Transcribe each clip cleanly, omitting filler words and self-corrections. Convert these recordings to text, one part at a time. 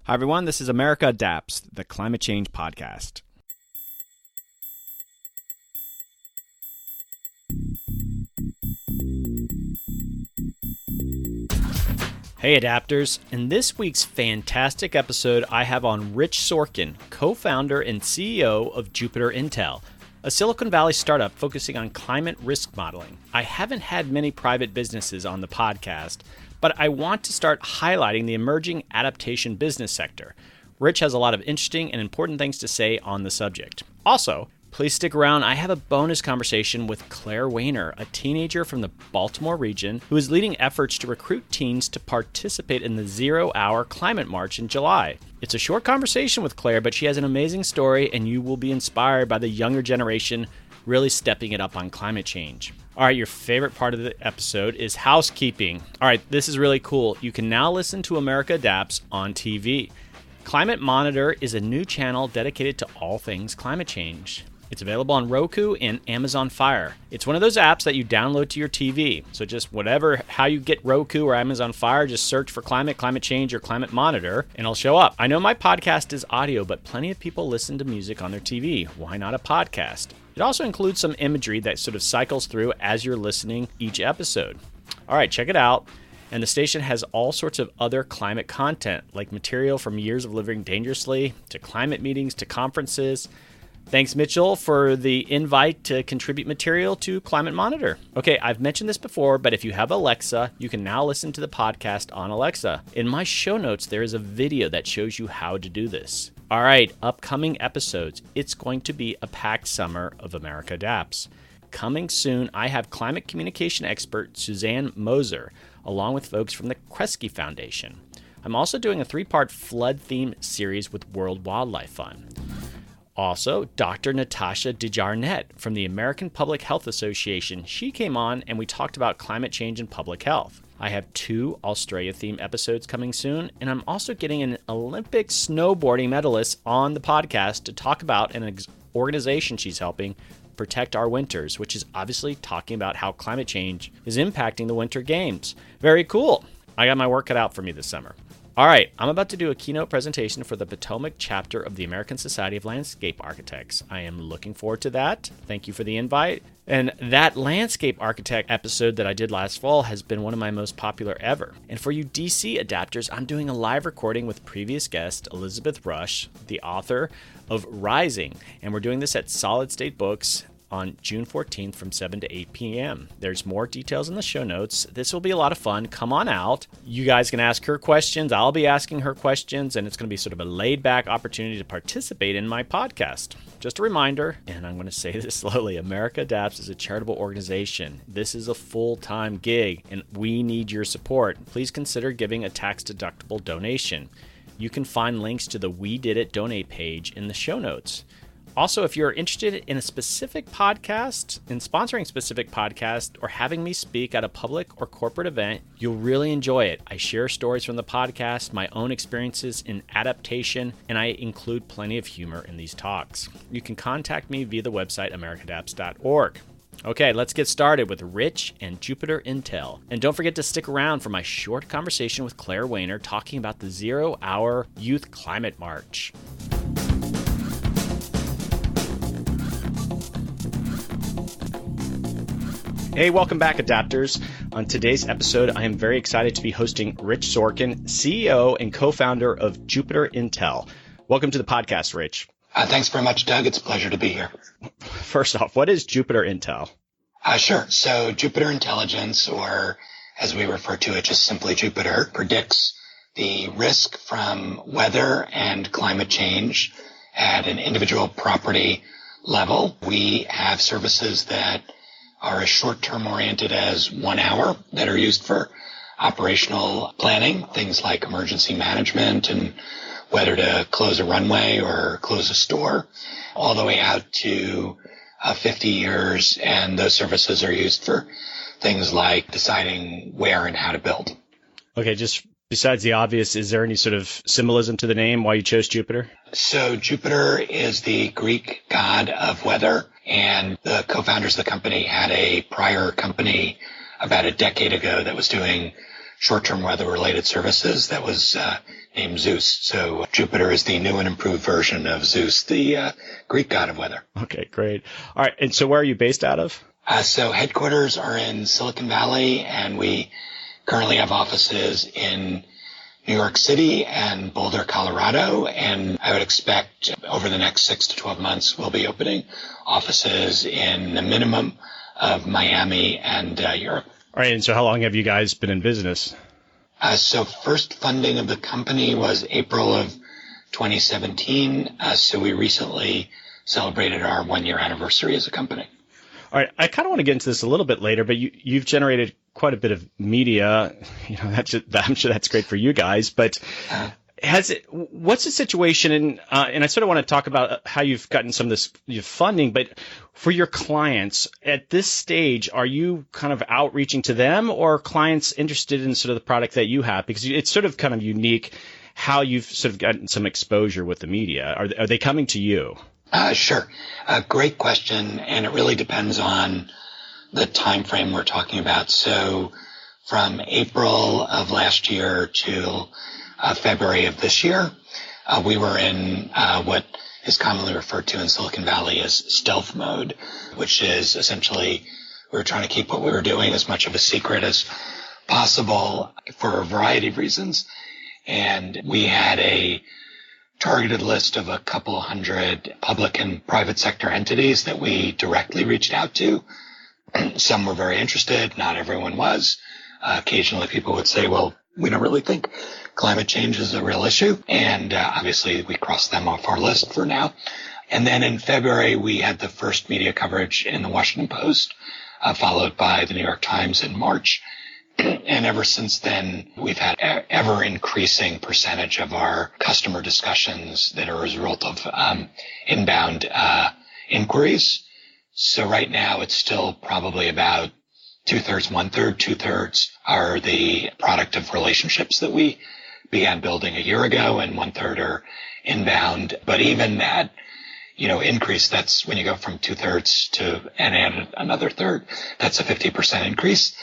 Hi, everyone. This is America Adapts, the climate change podcast. Hey, Adapters. In this week's fantastic episode, I have on Rich Sorkin, co-founder and CEO of Jupiter Intel, a Silicon Valley startup focusing on climate risk modeling. I haven't had many private businesses on the podcast, but I want to start highlighting the emerging adaptation business sector. Rich has a lot of interesting and important things to say on the subject. Also, please stick around. I have a bonus conversation with Claire Weiner, a teenager from the Baltimore region who is leading efforts to recruit teens to participate in the 0 Hour Climate March in July. It's a short conversation with Claire, but she has an amazing story, and you will be inspired by the younger generation really stepping it up on climate change. All right, your favorite part of the episode is housekeeping. All right, this is really cool. You can now listen to America Adapts on TV. Climate Monitor is a new channel dedicated to all things climate change. It's available on Roku and Amazon Fire. It's one of those apps that you download to your TV. So just how you get Roku or Amazon Fire, just search for climate change, or Climate Monitor, and it'll show up. I know my podcast is audio, but plenty of people listen to music on their TV. Why not a podcast? It also includes some imagery that sort of cycles through as you're listening each episode. All right, check it out. And the station has all sorts of other climate content, like material from years of living dangerously, to climate meetings, to conferences. Thanks, Mitchell, for the invite to contribute material to Climate Monitor. Okay, I've mentioned this before, but if you have Alexa, you can now listen to the podcast on Alexa. In my show notes, there is a video that shows you how to do this. All right, upcoming episodes. It's going to be a packed summer of America Adapts. Coming soon, I have climate communication expert Suzanne Moser, along with folks from the Kresge Foundation. I'm also doing a 3-part flood theme series with World Wildlife Fund. Also, Dr. Natasha DeJarnett from the American Public Health Association. She came on and we talked about climate change and public health. I have 2 Australia-themed episodes coming soon, and I'm also getting an Olympic snowboarding medalist on the podcast to talk about an organization she's helping protect our winters, which is obviously talking about how climate change is impacting the Winter Games. Very cool. I got my work cut out for me this summer. All right, I'm about to do a keynote presentation for the Potomac chapter of the American Society of Landscape Architects. I am looking forward to that. Thank you for the invite. And that landscape architect episode that I did last fall has been one of my most popular ever. And for you DC adapters, I'm doing a live recording with previous guest Elizabeth Rush, the author of Rising. And we're doing this at Solid State Books on June 14th from 7 to 8 p.m. There's more details in the show notes. This will be a lot of fun. Come on out. You guys can ask her questions. I'll be asking her questions, and it's going to be sort of a laid-back opportunity to participate in my podcast. Just a reminder, and I'm going to say this slowly, America Adapts is a charitable organization. This is a full-time gig, and we need your support. Please consider giving a tax-deductible donation. You can find links to the We Did It donate page in the show notes. Also, if you're interested in a specific podcast, in sponsoring a specific podcast, or having me speak at a public or corporate event, you'll really enjoy it. I share stories from the podcast, my own experiences in adaptation, and I include plenty of humor in these talks. You can contact me via the website americadapts.org. Okay, let's get started with Rich and Jupiter Intel. And don't forget to stick around for my short conversation with Claire Weiner talking about the 0 Hour Youth Climate March. Hey, welcome back, Adapters. On today's episode, I am very excited to be hosting Rich Sorkin, CEO and co-founder of Jupiter Intel. Welcome to the podcast, Rich. Thanks very much, Doug. It's a pleasure to be here. First off, what is Jupiter Intel? Sure. So Jupiter Intelligence, or as we refer to it, just simply Jupiter, predicts the risk from weather and climate change at an individual property level. We have services that are as short-term oriented as 1 hour that are used for operational planning, things like emergency management and whether to close a runway or close a store, all the way out to 50 years. And those services are used for things like deciding where and how to build. Okay, just besides the obvious, is there any sort of symbolism to the name why you chose Jupiter? So Jupiter is the Greek god of weather, and the co-founders of the company had a prior company about a decade ago that was doing short-term weather-related services that was named Zeus. So Jupiter is the new and improved version of Zeus, the Greek god of weather. Okay, great. All right. And so where are you based out of? So headquarters are in Silicon Valley, and we currently have offices in New York City and Boulder, Colorado. And I would expect over the next 6 to 12 months, we'll be opening offices in the minimum of Miami and Europe. All right. And so how long have you guys been in business? So first funding of the company was April of 2017. So we recently celebrated our 1-year anniversary as a company. All right. I kind of want to get into this a little bit later, but you've generated quite a bit of media. I'm sure that's great for you guys. But what's the situation? And I sort of want to talk about how you've gotten some of this funding. But for your clients at this stage, are you kind of outreaching to them, or are clients interested in sort of the product that you have? Because it's sort of kind of unique how you've sort of gotten some exposure with the media. Are they coming to you? Sure. Great question. And it really depends on the time frame we're talking about. So from April of last year to February of this year, we were in what is commonly referred to in Silicon Valley as stealth mode, which is essentially we were trying to keep what we were doing as much of a secret as possible for a variety of reasons. And we had a targeted list of a couple hundred public and private sector entities that we directly reached out to. Some were very interested. Not everyone was. Occasionally people would say, well, we don't really think climate change is a real issue. And obviously we crossed them off our list for now. And then in February, we had the first media coverage in the Washington Post, followed by the New York Times in March. And ever since then, we've had ever increasing percentage of our customer discussions that are as a result of inbound inquiries. So right now, it's still probably about 2/3, 1/3. 2/3 are the product of relationships that we began building a year ago, and 1/3 are inbound. But even that, increase, that's when you go from 2/3 and add another third, that's a 50% increase.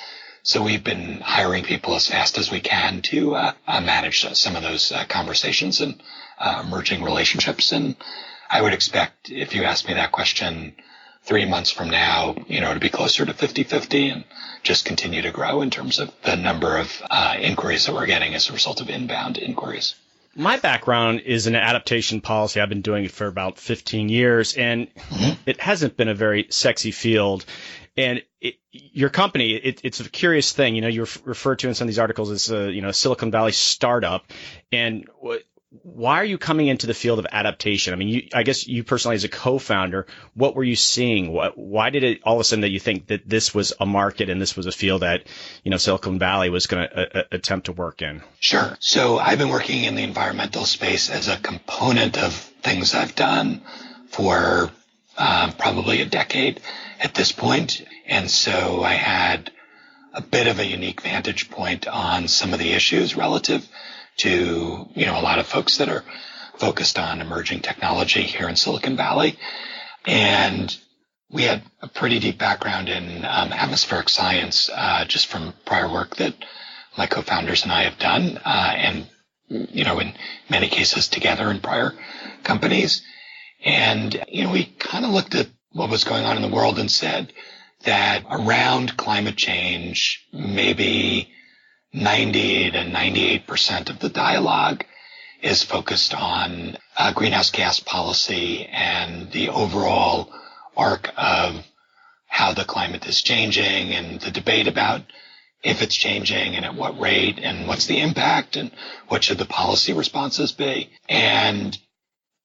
So we've been hiring people as fast as we can to manage some of those conversations and emerging relationships. And I would expect, if you ask me that question 3 months from now, to be closer to 50-50 and just continue to grow in terms of the number of inquiries that we're getting as a result of inbound inquiries. My background is in adaptation policy. I've been doing it for about 15 years, and it hasn't been a very sexy field. And your company, it's a curious thing. You're referred to in some of these articles as a Silicon Valley startup. And why are you coming into the field of adaptation? I mean, I guess you personally as a co-founder, what were you seeing? Why did it all of a sudden that you think that this was a market and this was a field that Silicon Valley was going to attempt to work in? Sure. So I've been working in the environmental space as a component of things I've done for probably a decade at this point. And so I had a bit of a unique vantage point on some of the issues relative to, a lot of folks that are focused on emerging technology here in Silicon Valley. And we had a pretty deep background in atmospheric science, just from prior work that my co-founders and I have done, and, in many cases together in prior companies. And, we kind of looked at what was going on in the world and said that around climate change, maybe 90 to 98% of the dialogue is focused on greenhouse gas policy and the overall arc of how the climate is changing and the debate about if it's changing and at what rate and what's the impact and what should the policy responses be. And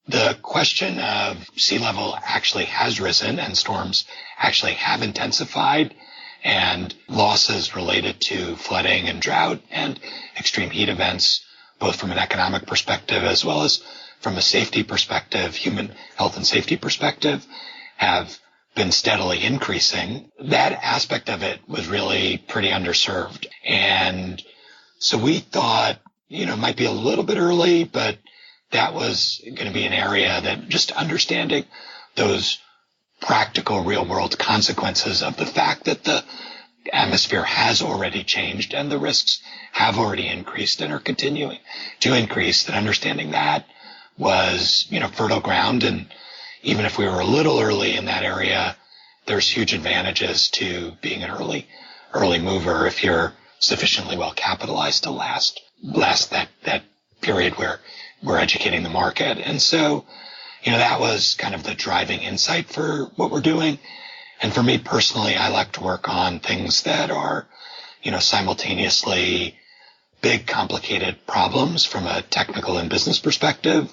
the question of sea level actually has risen and storms actually have intensified, and losses related to flooding and drought and extreme heat events, both from an economic perspective as well as from a safety perspective, human health and safety perspective, have been steadily increasing. That aspect of it was really pretty underserved. And so we thought, it might be a little bit early, but that was going to be an area that just understanding those practical real world consequences of the fact that the atmosphere has already changed and the risks have already increased and are continuing to increase, that understanding that was, fertile ground. And even if we were a little early in that area, there's huge advantages to being an early mover if you're sufficiently well capitalized to last that period where we're educating the market. And so, that was kind of the driving insight for what we're doing. And for me personally, I like to work on things that are, simultaneously big, complicated problems from a technical and business perspective,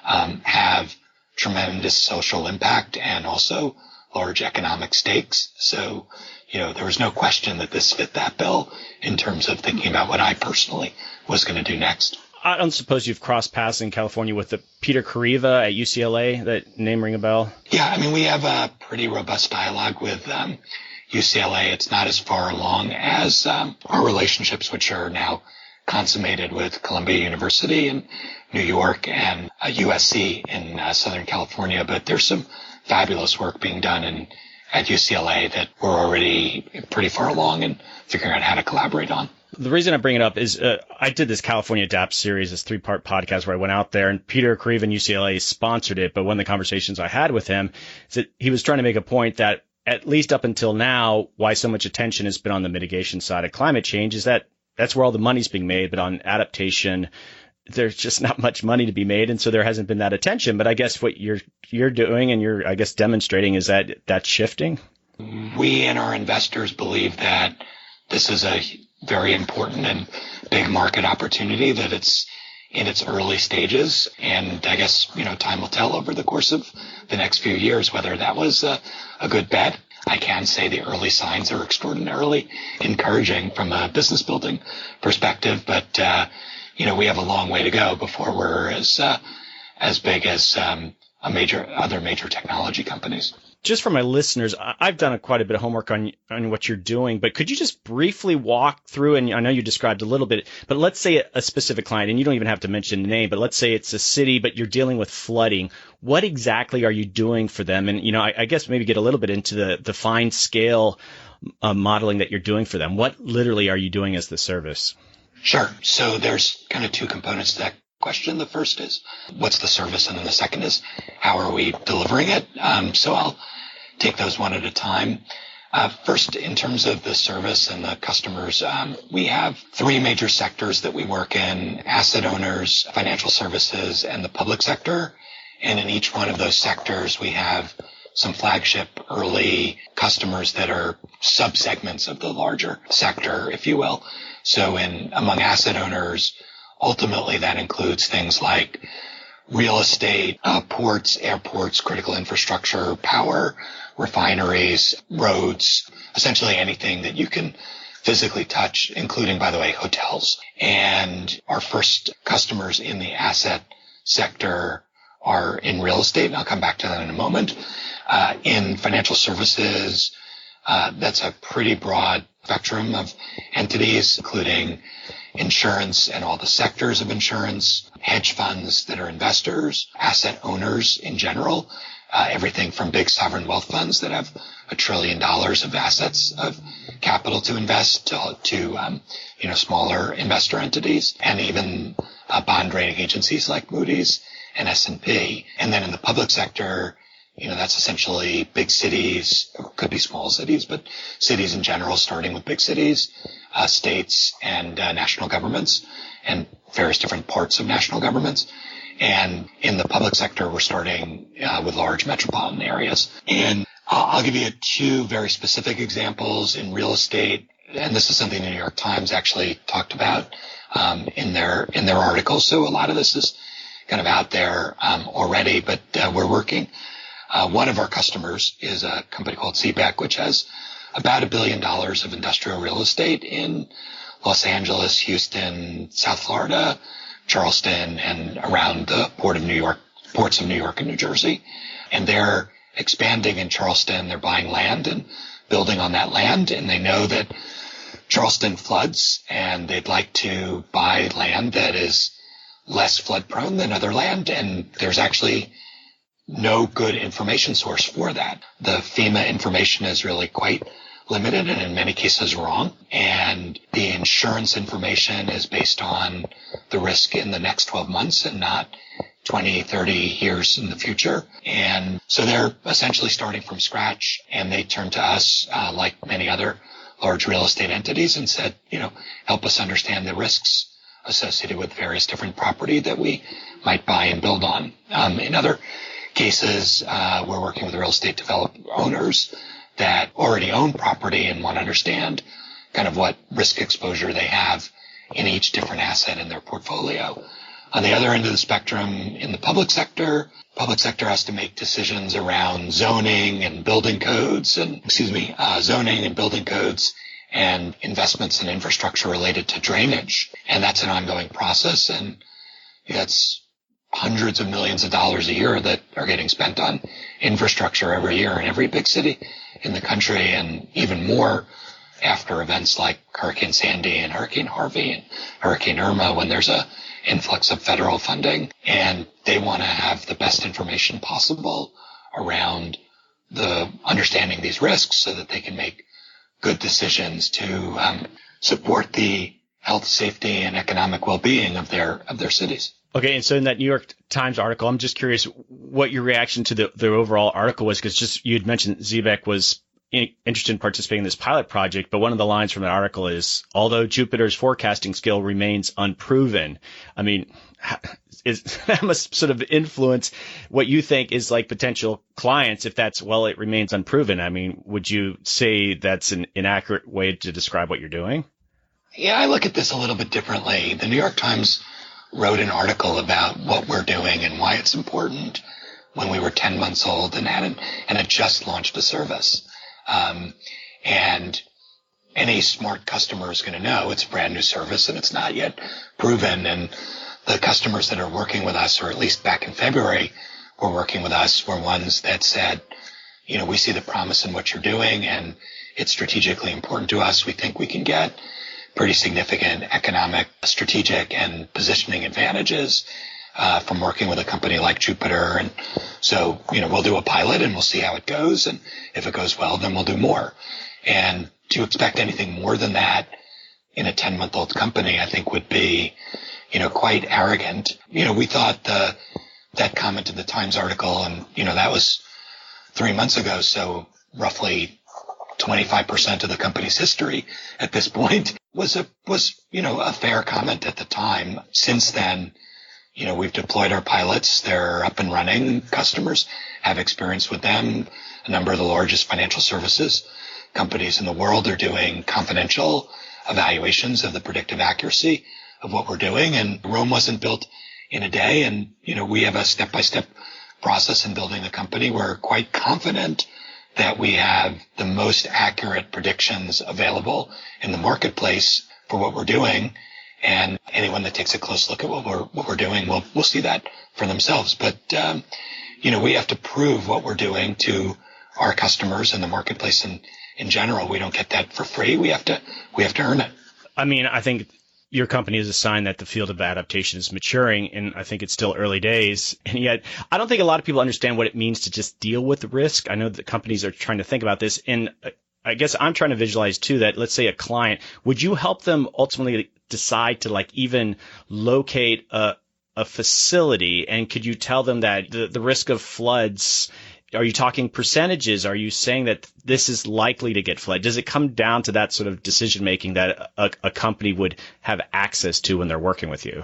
have tremendous social impact and also large economic stakes. So, there was no question that this fit that bill in terms of thinking about what I personally was going to do next. I don't suppose you've crossed paths in California with the Peter Kariva at UCLA, that name ring a bell? Yeah, we have a pretty robust dialogue with UCLA. It's not as far along as our relationships, which are now consummated with Columbia University in New York and USC in Southern California. But there's some fabulous work being done at UCLA that we're already pretty far along in figuring out how to collaborate on. The reason I bring it up is I did this California Adapt series, this 3-part podcast where I went out there, and Peter Kariva and UCLA sponsored it. But one of the conversations I had with him is that he was trying to make a point that at least up until now, why so much attention has been on the mitigation side of climate change is that that's where all the money's being made. But on adaptation, there's just not much money to be made. And so there hasn't been that attention. But I guess what you're doing and you're, I guess, demonstrating is that that's shifting. We and our investors believe that this is a very important and big market opportunity, that it's in its early stages. And I guess, time will tell over the course of the next few years whether that was a good bet. I can say the early signs are extraordinarily encouraging from a business building perspective, but, we have a long way to go before we're as big as other major technology companies. Just for my listeners, I've done quite a bit of homework on what you're doing, but could you just briefly walk through, and I know you described a little bit, but let's say a specific client, and you don't even have to mention the name, but let's say it's a city, but you're dealing with flooding. What exactly are you doing for them? And, I guess maybe get a little bit into the fine scale modeling that you're doing for them. What literally are you doing as the service? Sure. So there's kind of two components to that question. The first is what's the service, and then the second is how are we delivering it? So I'll take those one at a time. First, in terms of the service and the customers, we have 3 major sectors that we work in: asset owners, financial services, and the public sector. And in each one of those sectors, we have some flagship early customers that are subsegments of the larger sector, if you will. So among asset owners, ultimately that includes things like real estate, ports, airports, critical infrastructure, power, refineries, roads, essentially anything that you can physically touch, including, by the way, hotels. And our first customers in the asset sector are in real estate, and I'll come back to that in a moment. In financial services, that's a pretty broad spectrum of entities, including insurance and all the sectors of insurance, hedge funds that are investors, asset owners in general, everything from big sovereign wealth funds that have $1 trillion of assets of capital to invest to smaller investor entities, and even bond rating agencies like Moody's and S&P. And then in the public sector, that's essentially big cities, or could be small cities, but cities in general, starting with big cities, states and national governments, and various different parts of national governments. And in the public sector, we're starting with large metropolitan areas. And I'll give you 2 very specific examples in real estate. And this is something the New York Times actually talked about in their article. So a lot of this is kind of out there already, but we're working. One of our customers is a company called theyve, which has about $1 billion of industrial real estate in Los Angeles, Houston, South Florida, Charleston, and around the ports of New York and New Jersey. And they're expanding in Charleston. They're buying land and building on that land. And they know that Charleston floods, and they'd like to buy land that is less flood prone than other land. And there's actually no good information source for that. The FEMA information is really quite limited and in many cases wrong. And the insurance information is based on the risk in the next 12 months and not 20, 30 years in the future. And so they're essentially starting from scratch, and they turned to us, like many other large real estate entities, and said, help us understand the risks associated with various different property that we might buy and build on. In other cases, we're working with real estate owners that already own property and want to understand kind of what risk exposure they have in each different asset in their portfolio. On the other end of the spectrum, in the public sector has to make decisions around zoning and building codes and investments in infrastructure related to drainage. And that's an ongoing process. And that's hundreds of millions of dollars a year that are getting spent on infrastructure every year in every big city in the country, and even more after events like Hurricane Sandy and Hurricane Harvey and Hurricane Irma, when there's a influx of federal funding, and they want to have the best information possible around the understanding these risks so that they can make good decisions to support the health, safety, and economic well-being of their cities. Okay, and so in that New York Times article, I'm just curious what your reaction to the overall article was, because you had mentioned theyve was interested in participating in this pilot project, but one of the lines from the article is, although Jupiter's forecasting skill remains unproven. I mean, that must sort of influence what you think is like potential clients if that's, well, it remains unproven. I mean, would you say that's an inaccurate way to describe what you're doing? Yeah, I look at this a little bit differently. The New York Times wrote an article about what we're doing and why it's important when we were 10 months old and had just launched a service. And any smart customer is going to know it's a brand new service and it's not yet proven. And the customers that are working with us, or at least back in February, were working with us, were ones that said, we see the promise in what you're doing and it's strategically important to us. We think we can get pretty significant economic, strategic, and positioning advantages from working with a company like Jupiter. And so, we'll do a pilot and we'll see how it goes. And if it goes well, then we'll do more. And to expect anything more than that in a 10-month-old company, I think would be, quite arrogant. We thought that comment in the Times article, and, that was 3 months ago. So roughly 25% of the company's history at this point was a fair comment at the time. Since then, we've deployed our pilots. They're up and running. Customers have experience with them. A number of the largest financial services companies in the world are doing confidential evaluations of the predictive accuracy of what we're doing. And Rome wasn't built in a day. And, we have a step-by-step process in building the company. We're quite confident that we have the most accurate predictions available in the marketplace for what we're doing. And anyone that takes a close look at what we're doing will see that for themselves. But, we have to prove what we're doing to our customers in the marketplace. And in general, we don't get that for free. We have to earn it. I mean, I think your company is a sign that the field of adaptation is maturing, and I think it's still early days. And yet, I don't think a lot of people understand what it means to just deal with risk. I know that companies are trying to think about this, and I guess I'm trying to visualize too that, let's say, a client, would you help them ultimately decide to even locate a facility? And could you tell them that the risk of floods, are you talking percentages? Are you saying that this is likely to get flooded? Does it come down to that sort of decision making that a company would have access to when they're working with you?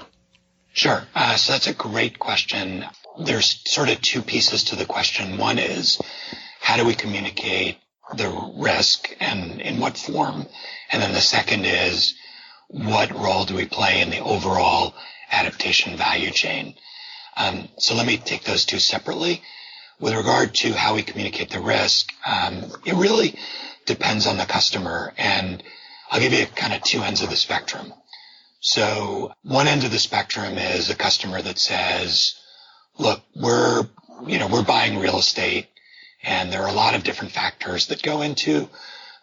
Sure. So that's a great question. There's sort of two pieces to the question. One is, how do we communicate the risk and in what form? And then the second is, what role do we play in the overall adaptation value chain? So let me take those two separately. With regard to how we communicate the risk, it really depends on the customer. And I'll give you kind of two ends of the spectrum. So one end of the spectrum is a customer that says, look, we're buying real estate, and there are a lot of different factors that go into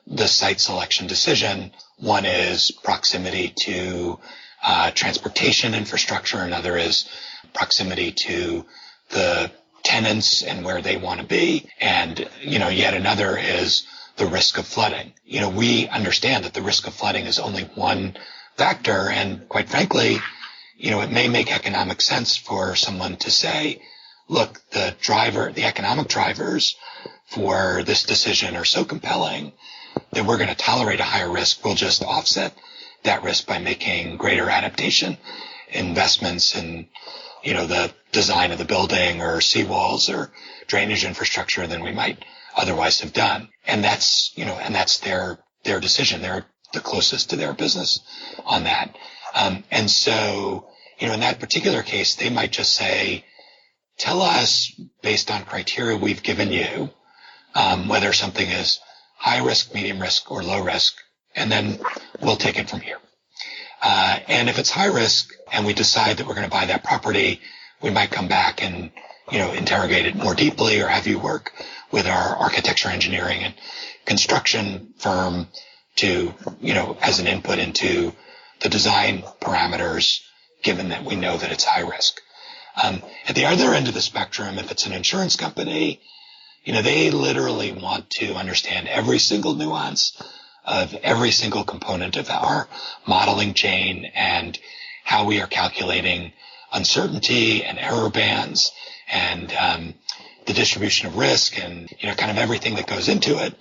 the site selection decision. One is proximity to transportation infrastructure. Another is proximity to the tenants and where they want to be. And, yet another is the risk of flooding. We understand that the risk of flooding is only one factor. And quite frankly, it may make economic sense for someone to say, look, the economic drivers for this decision are so compelling that we're going to tolerate a higher risk. We'll just offset that risk by making greater adaptation investments in, the design of the building or seawalls or drainage infrastructure than we might otherwise have done. And that's their decision. They're the closest to their business on that. And so, in that particular case, they might just say, tell us based on criteria we've given you, whether something is high risk, medium risk, or low risk, and then we'll take it from here. And if it's high risk and we decide that we're going to buy that property, we might come back and, interrogate it more deeply or have you work with our architecture, engineering, and construction firm to, as an input into the design parameters, given that we know that it's high risk. At the other end of the spectrum, if it's an insurance company, they literally want to understand every single nuance of every single component of our modeling chain and how we are calculating uncertainty and error bands and the distribution of risk and, kind of everything that goes into it,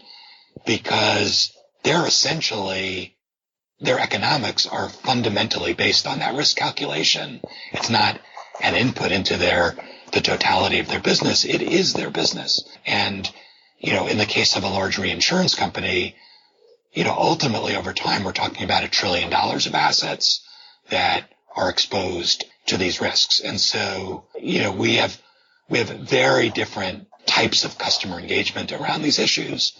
because their economics are fundamentally based on that risk calculation. It's not an input into the totality of their business. It is their business. And, in the case of a large reinsurance company, ultimately over time, we're talking about $1 trillion of assets that are exposed to these risks. And so, we have very different types of customer engagement around these issues,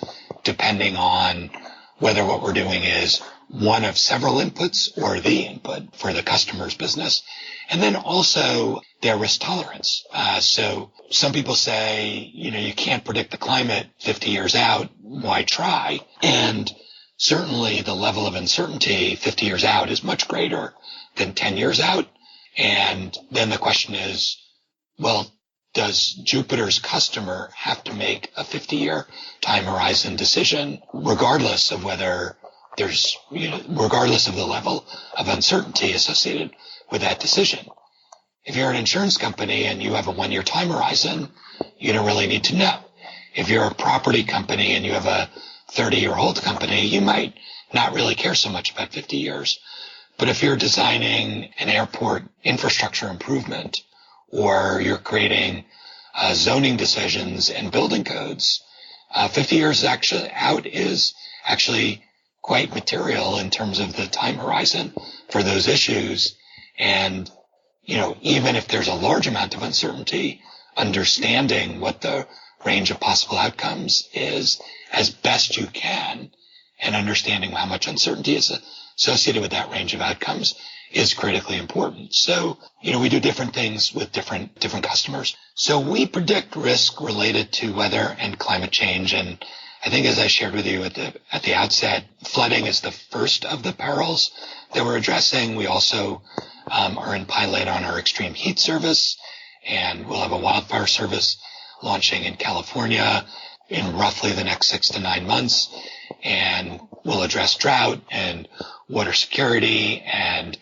depending on whether what we're doing is one of several inputs or the input for the customer's business. And then also their risk tolerance. So some people say, you can't predict the climate 50 years out. Why try? And certainly the level of uncertainty 50 years out is much greater than 10 years out. And then the question is, well, does Jupiter's customer have to make a 50-year time horizon decision, regardless of whether regardless of the level of uncertainty associated with that decision? If you're an insurance company and you have a 1-year time horizon, you don't really need to know. If you're a property company and you have a 30-year hold company, you might not really care so much about 50 years. But if you're designing an airport infrastructure improvement, or you're creating zoning decisions and building codes, 50 years out is actually quite material in terms of the time horizon for those issues. And, even if there's a large amount of uncertainty, understanding what the range of possible outcomes is as best you can, and understanding how much uncertainty is associated with that range of outcomes is critically important. So, we do different things with different customers. So we predict risk related to weather and climate change. And I think, as I shared with you at the outset, flooding is the first of the perils that we're addressing. We also are in pilot on our extreme heat service, and we'll have a wildfire service launching in California in roughly the next 6 to 9 months. And we'll address drought and water security and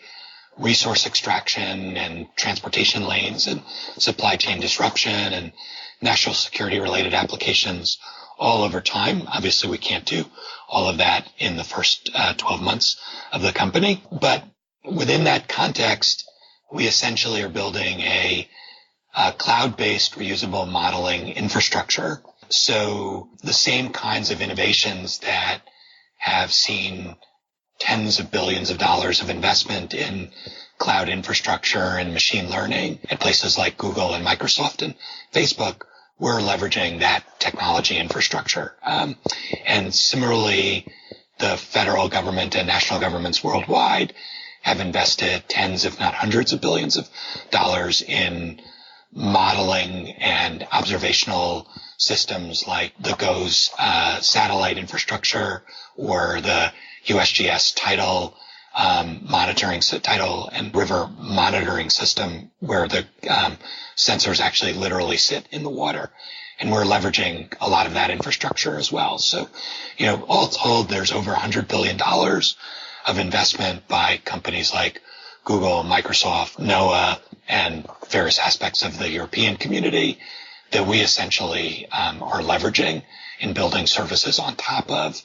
resource extraction and transportation lanes and supply chain disruption and national security related applications all over time. Obviously, we can't do all of that in the first 12 months of the company. But within that context, we essentially are building a cloud-based reusable modeling infrastructure. So the same kinds of innovations that have seen tens of billions of dollars of investment in cloud infrastructure and machine learning at places like Google and Microsoft and Facebook, we're leveraging that technology infrastructure. And similarly, the federal government and national governments worldwide have invested tens, if not hundreds of billions of dollars in modeling and observational systems like the GOES satellite infrastructure or the USGS tidal monitoring, tidal and river monitoring system where the sensors actually literally sit in the water. And we're leveraging a lot of that infrastructure as well. So, all told, there's over $100 billion of investment by companies like Google, Microsoft, NOAA, and various aspects of the European community that we essentially are leveraging in building services on top of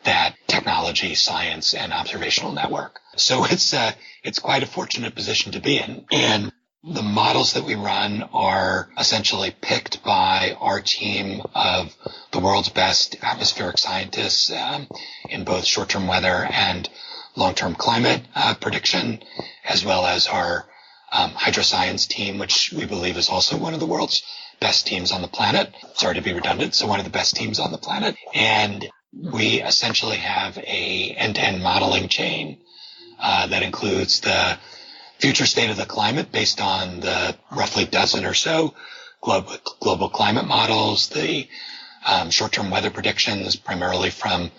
that technology, science, and observational network. So it's quite a fortunate position to be in. And the models that we run are essentially picked by our team of the world's best atmospheric scientists in both short-term weather and long-term climate prediction, as well as our hydroscience team, which we believe is also one of the world's best teams on the planet. Sorry to be redundant. So one of the best teams on the planet. And we essentially have a end-to-end modeling chain that includes the future state of the climate based on the roughly dozen or so global climate models, the short-term weather predictions, primarily from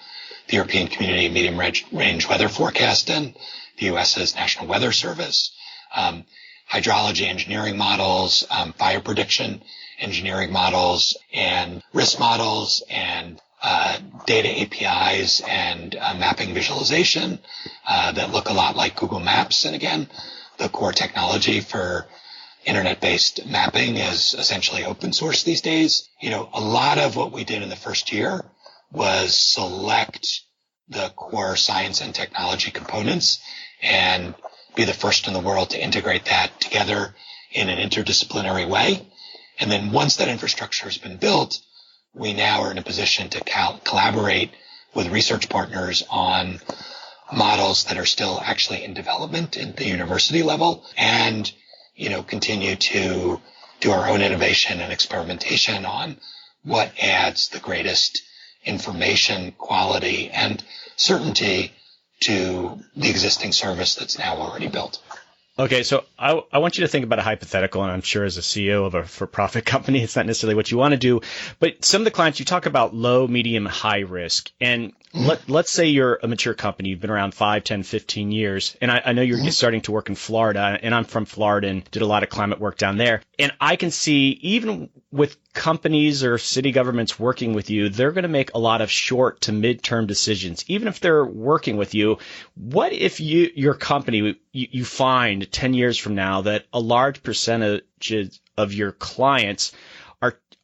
the European Community Medium Range Weather Forecast and the U.S.'s National Weather Service, hydrology engineering models, fire prediction engineering models, and risk models, and data APIs and mapping visualization that look a lot like Google Maps. And again, the core technology for internet-based mapping is essentially open source these days. A lot of what we did in the first year was select the core science and technology components and be the first in the world to integrate that together in an interdisciplinary way. And then once that infrastructure has been built, we now are in a position to collaborate with research partners on models that are still actually in development at the university level and, continue to do our own innovation and experimentation on what adds the greatest information, quality, and certainty to the existing service that's now already built. Okay, so I want you to think about a hypothetical, and I'm sure as a CEO of a for-profit company, it's not necessarily what you want to do, but some of the clients, you talk about low, medium, high risk, and let's say you're a mature company, you've been around 5, 10, 15 years, and I know you're starting to work in Florida, and I'm from Florida and did a lot of climate work down there, and I can see even with companies or city governments working with you, they're going to make a lot of short to mid-term decisions. Even if they're working with you, what if your company, you find 10 years from now that a large percentage of your clients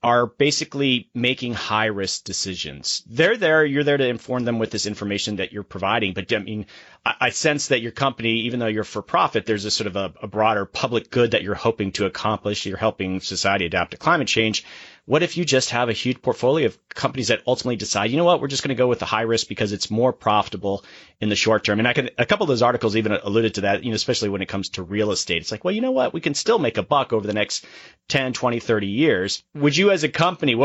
are basically making high risk decisions? You're there to inform them with this information that you're providing. But I mean, I sense that your company, even though you're for profit, there's a sort of a broader public good that you're hoping to accomplish. You're helping society adapt to climate change. What if you just have a huge portfolio of companies that ultimately decide, you know what, we're just going to go with the high risk because it's more profitable in the short term? And a couple of those articles even alluded to that, especially when it comes to real estate. It's like, well, you know what, we can still make a buck over the next 10, 20, 30 years. Would you as a company,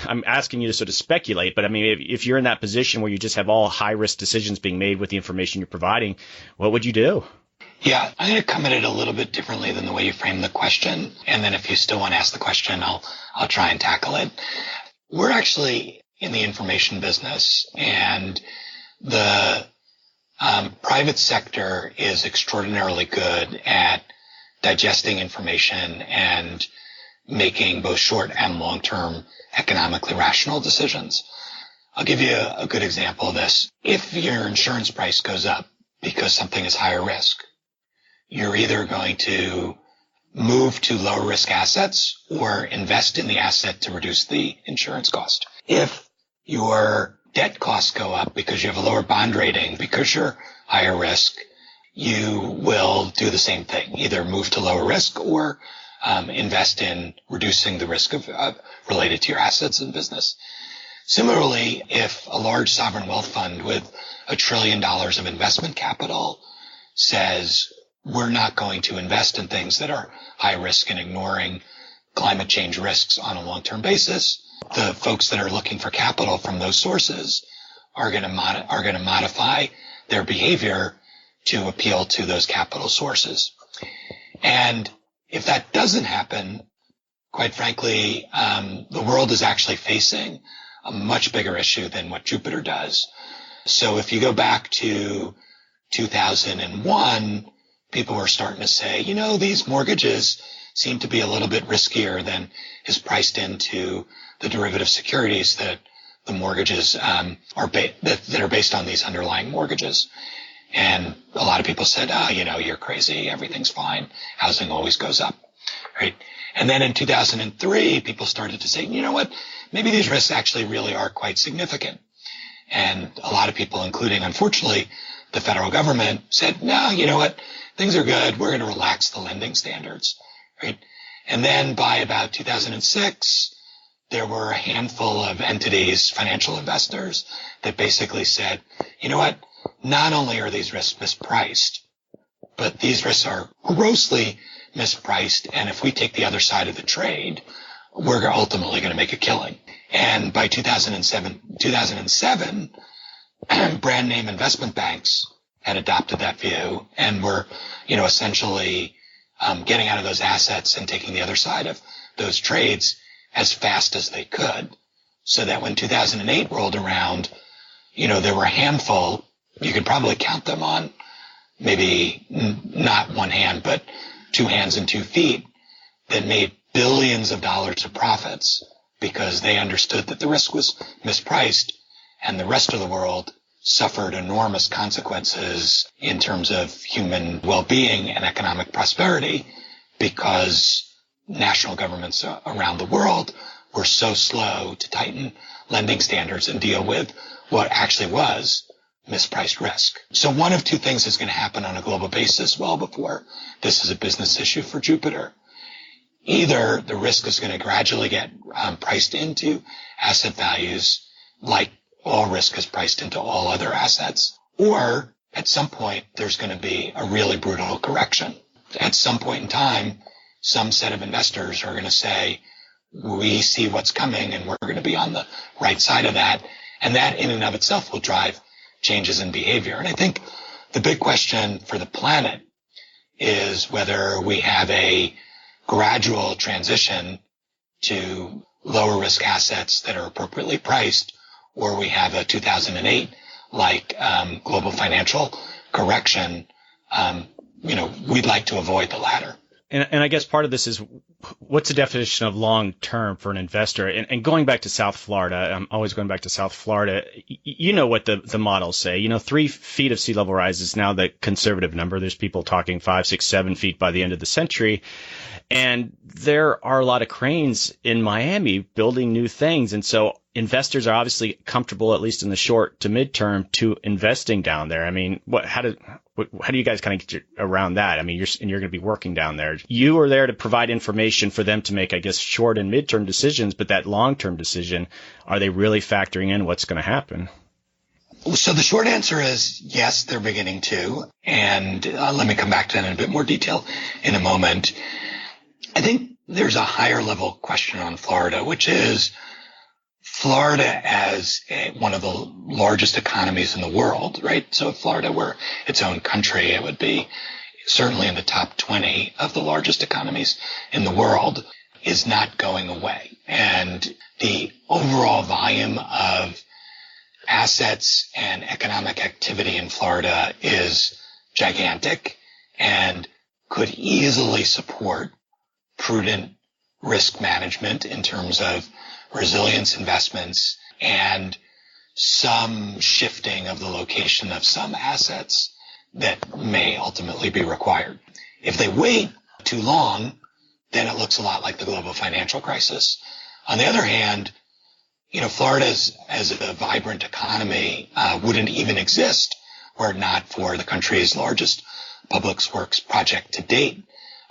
I'm asking you to sort of speculate, but I mean, if you're in that position where you just have all high risk decisions being made with the information you're providing, what would you do? Yeah, I'm going to come at it a little bit differently than the way you framed the question. And then if you still want to ask the question, I'll try and tackle it. We're actually in the information business, and the private sector is extraordinarily good at digesting information and making both short and long-term economically rational decisions. I'll give you a good example of this. If your insurance price goes up because something is higher risk, you're either going to move to lower risk assets or invest in the asset to reduce the insurance cost. If your debt costs go up because you have a lower bond rating, because you're higher risk, you will do the same thing, either move to lower risk or invest in reducing the risk related to your assets and business. Similarly, if a large sovereign wealth fund with $1 trillion of investment capital says, we're not going to invest in things that are high risk and ignoring climate change risks on a long-term basis, the folks that are looking for capital from those sources are going to modify their behavior to appeal to those capital sources. And if that doesn't happen, quite frankly, the world is actually facing a much bigger issue than what Jupiter does. So if you go back to 2001, people were starting to say, these mortgages seem to be a little bit riskier than is priced into the derivative securities that the mortgages that are based on these underlying mortgages. And a lot of people said, you're crazy. Everything's fine. Housing always goes up, right? And then in 2003, people started to say, you know what? Maybe these risks actually really are quite significant. And a lot of people, including, unfortunately, the federal government, said, no, you know what? Things are good. We're going to relax the lending standards, right? And then by about 2006, there were a handful of entities, financial investors, that basically said, you know what? Not only are these risks mispriced, but these risks are grossly mispriced. And if we take the other side of the trade, we're ultimately going to make a killing. And by 2007, brand name investment banks had adopted that view and were, essentially getting out of those assets and taking the other side of those trades as fast as they could. So that when 2008 rolled around, there were a handful, you could probably count them on maybe not one hand, but 2 hands and 2 feet, that made billions of dollars of profits because they understood that the risk was mispriced, and the rest of the world suffered enormous consequences in terms of human well-being and economic prosperity because national governments around the world were so slow to tighten lending standards and deal with what actually was mispriced risk. So one of two things is going to happen on a global basis well before this is a business issue for Jupiter. Either the risk is going to gradually get priced into asset values like all risk is priced into all other assets, or at some point there's going to be a really brutal correction. At some point in time, some set of investors are going to say, we see what's coming and we're going to be on the right side of that. And that in and of itself will drive changes in behavior. And I think the big question for the planet is whether we have a gradual transition to lower risk assets that are appropriately priced, or we have a 2008 like global financial correction. We'd like to avoid the latter. And I guess part of this is, what's the definition of long term for an investor? And going back to South Florida, I'm always going back to South Florida. You know what the models say. 3 feet of sea level rise is now the conservative number. There's people talking 5, 6, 7 feet by the end of the century. And there are a lot of cranes in Miami building new things. And so investors are obviously comfortable, at least in the short to midterm, to investing down there. I mean, how do you guys kind of get around that? I mean, you're going to be working down there. You are there to provide information for them to make, I guess, short and midterm decisions. But that long-term decision, are they really factoring in what's going to happen? So the short answer is yes, they're beginning to. And let me come back to that in a bit more detail in a moment. I think there's a higher level question on Florida, which is Florida as one of the largest economies in the world, right? So if Florida were its own country, it would be certainly in the top 20 of the largest economies in the world, is not going away. And the overall volume of assets and economic activity in Florida is gigantic and could easily support prudent risk management in terms of resilience investments and some shifting of the location of some assets that may ultimately be required. If they wait too long, then it looks a lot like the global financial crisis. On the other hand, Florida as a vibrant economy wouldn't even exist were it not for the country's largest public works project to date,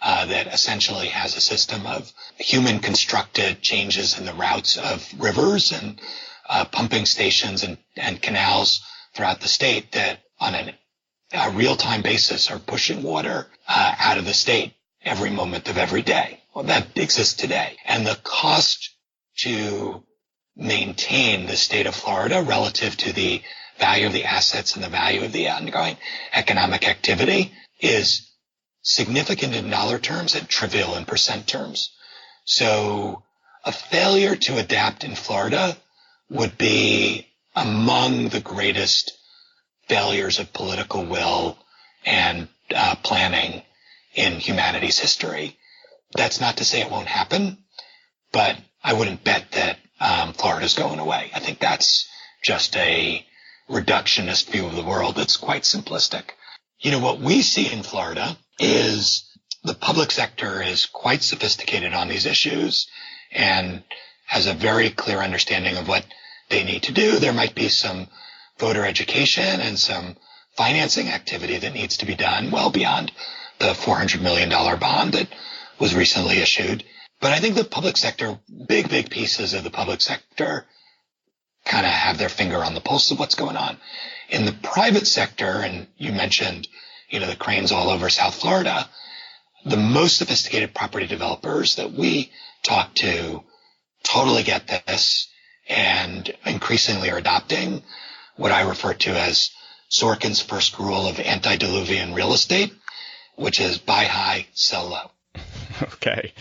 that essentially has a system of human-constructed changes in the routes of rivers and pumping stations and canals throughout the state that on a real-time basis are pushing water out of the state every moment of every day. Well, that exists today. And the cost to maintain the state of Florida relative to the value of the assets and the value of the ongoing economic activity is significant in dollar terms and trivial in percent terms. So a failure to adapt in Florida would be among the greatest failures of political will and planning in humanity's history. That's not to say it won't happen, but I wouldn't bet that Florida's going away. I think that's just a reductionist view of the world that's quite simplistic. What we see in Florida is the public sector is quite sophisticated on these issues and has a very clear understanding of what they need to do. There might be some voter education and some financing activity that needs to be done well beyond the $400 million bond that was recently issued. But I think the public sector, big pieces of the public sector kind of have their finger on the pulse of what's going on. In the private sector, and you mentioned, the cranes all over South Florida, the most sophisticated property developers that we talk to totally get this and increasingly are adopting what I refer to as Sorkin's first rule of antediluvian real estate, which is buy high, sell low. Okay.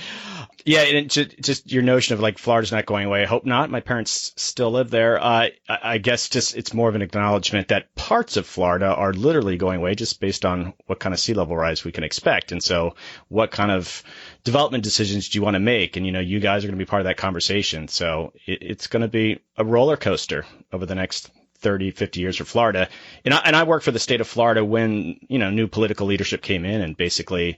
Yeah, and just your notion of like Florida's not going away. I hope not. My parents still live there. I guess just it's more of an acknowledgement that parts of Florida are literally going away just based on what kind of sea level rise we can expect. And so what kind of development decisions do you want to make? And, you guys are going to be part of that conversation. So it's going to be a roller coaster over the next 30, 50 years for Florida. And I worked for the state of Florida when, new political leadership came in and basically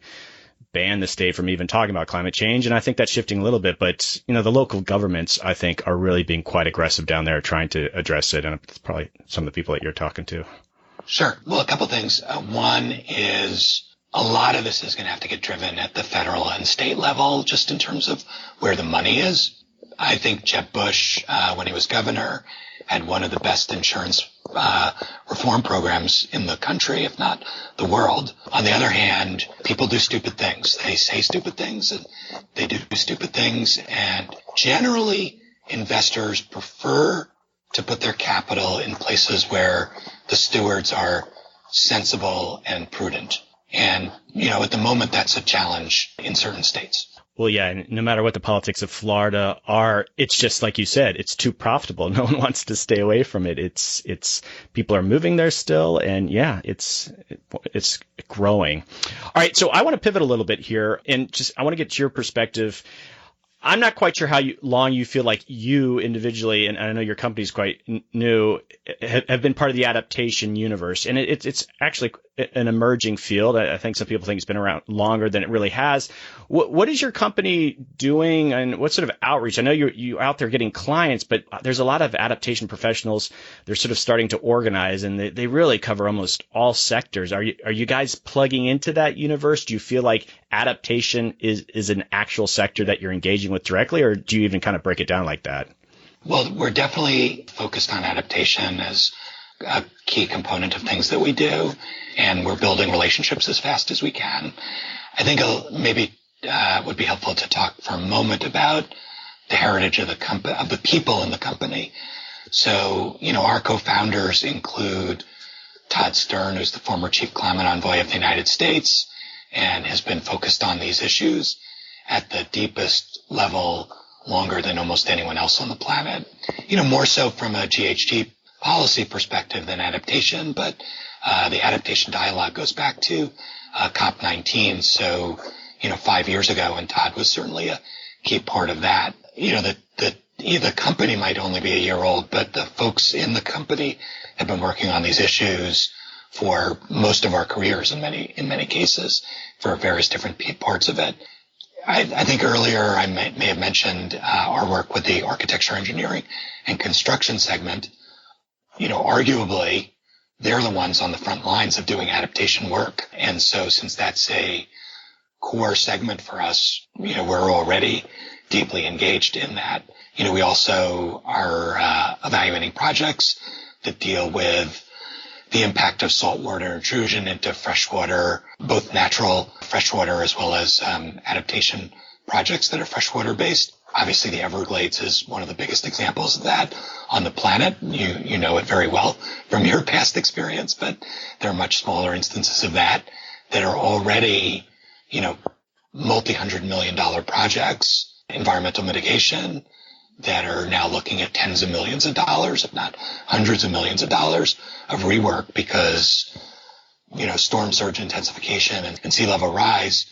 banned the state from even talking about climate change. And I think that's shifting a little bit, but, the local governments, I think, are really being quite aggressive down there trying to address it. And it's probably some of the people that you're talking to. Sure. Well, a couple things. One is a lot of this is going to have to get driven at the federal and state level, just in terms of where the money is. I think Jeb Bush, when he was governor, had one of the best insurance reform programs in the country, if not the world. On the other hand, people do stupid things. They say stupid things and they do stupid things. And generally, investors prefer to put their capital in places where the stewards are sensible and prudent. And, at the moment, that's a challenge in certain states. Well, yeah, and no matter what the politics of Florida are, it's just like you said, it's too profitable. No one wants to stay away from it. It's people are moving there still, and yeah, it's growing. All right, so I want to pivot a little bit here, and I want to get your perspective. I'm not quite sure how long you feel like you individually, and I know your company's quite new, have been part of the adaptation universe. And it's actually an emerging field. I think some people think it's been around longer than it really has. What is your company doing, and what sort of outreach? I know you're out there getting clients, but there's a lot of adaptation professionals. They're sort of starting to organize, and they really cover almost all sectors. Are you guys plugging into that universe? Do you feel like adaptation is an actual sector that you're engaging with directly, or do you even kind of break it down like that? Well, we're definitely focused on adaptation as a key component of things that we do, and we're building relationships as fast as we can. I think maybe would be helpful to talk for a moment about the heritage of the people in the company. So, our co-founders include Todd Stern, who's the former chief climate envoy of the United States, and has been focused on these issues at the deepest level longer than almost anyone else on the planet. More so from a GHG policy perspective than adaptation, but the adaptation dialogue goes back to COP19. So, 5 years ago, and Todd was certainly a key part of that. The company might only be a year old, but the folks in the company have been working on these issues for most of our careers in many cases for various different parts of it. I think earlier I may have mentioned our work with the architecture, engineering, and construction segment. Arguably, they're the ones on the front lines of doing adaptation work. And so since that's a core segment for us, we're already deeply engaged in that. We also are evaluating projects that deal with the impact of saltwater intrusion into freshwater, both natural freshwater as well as adaptation projects that are freshwater based. Obviously, the Everglades is one of the biggest examples of that on the planet. You know it very well from your past experience, but there are much smaller instances of that are already, multi-$100 million projects, environmental mitigation, that are now looking at tens of millions of dollars, if not hundreds of millions of dollars of rework because, storm surge intensification and sea level rise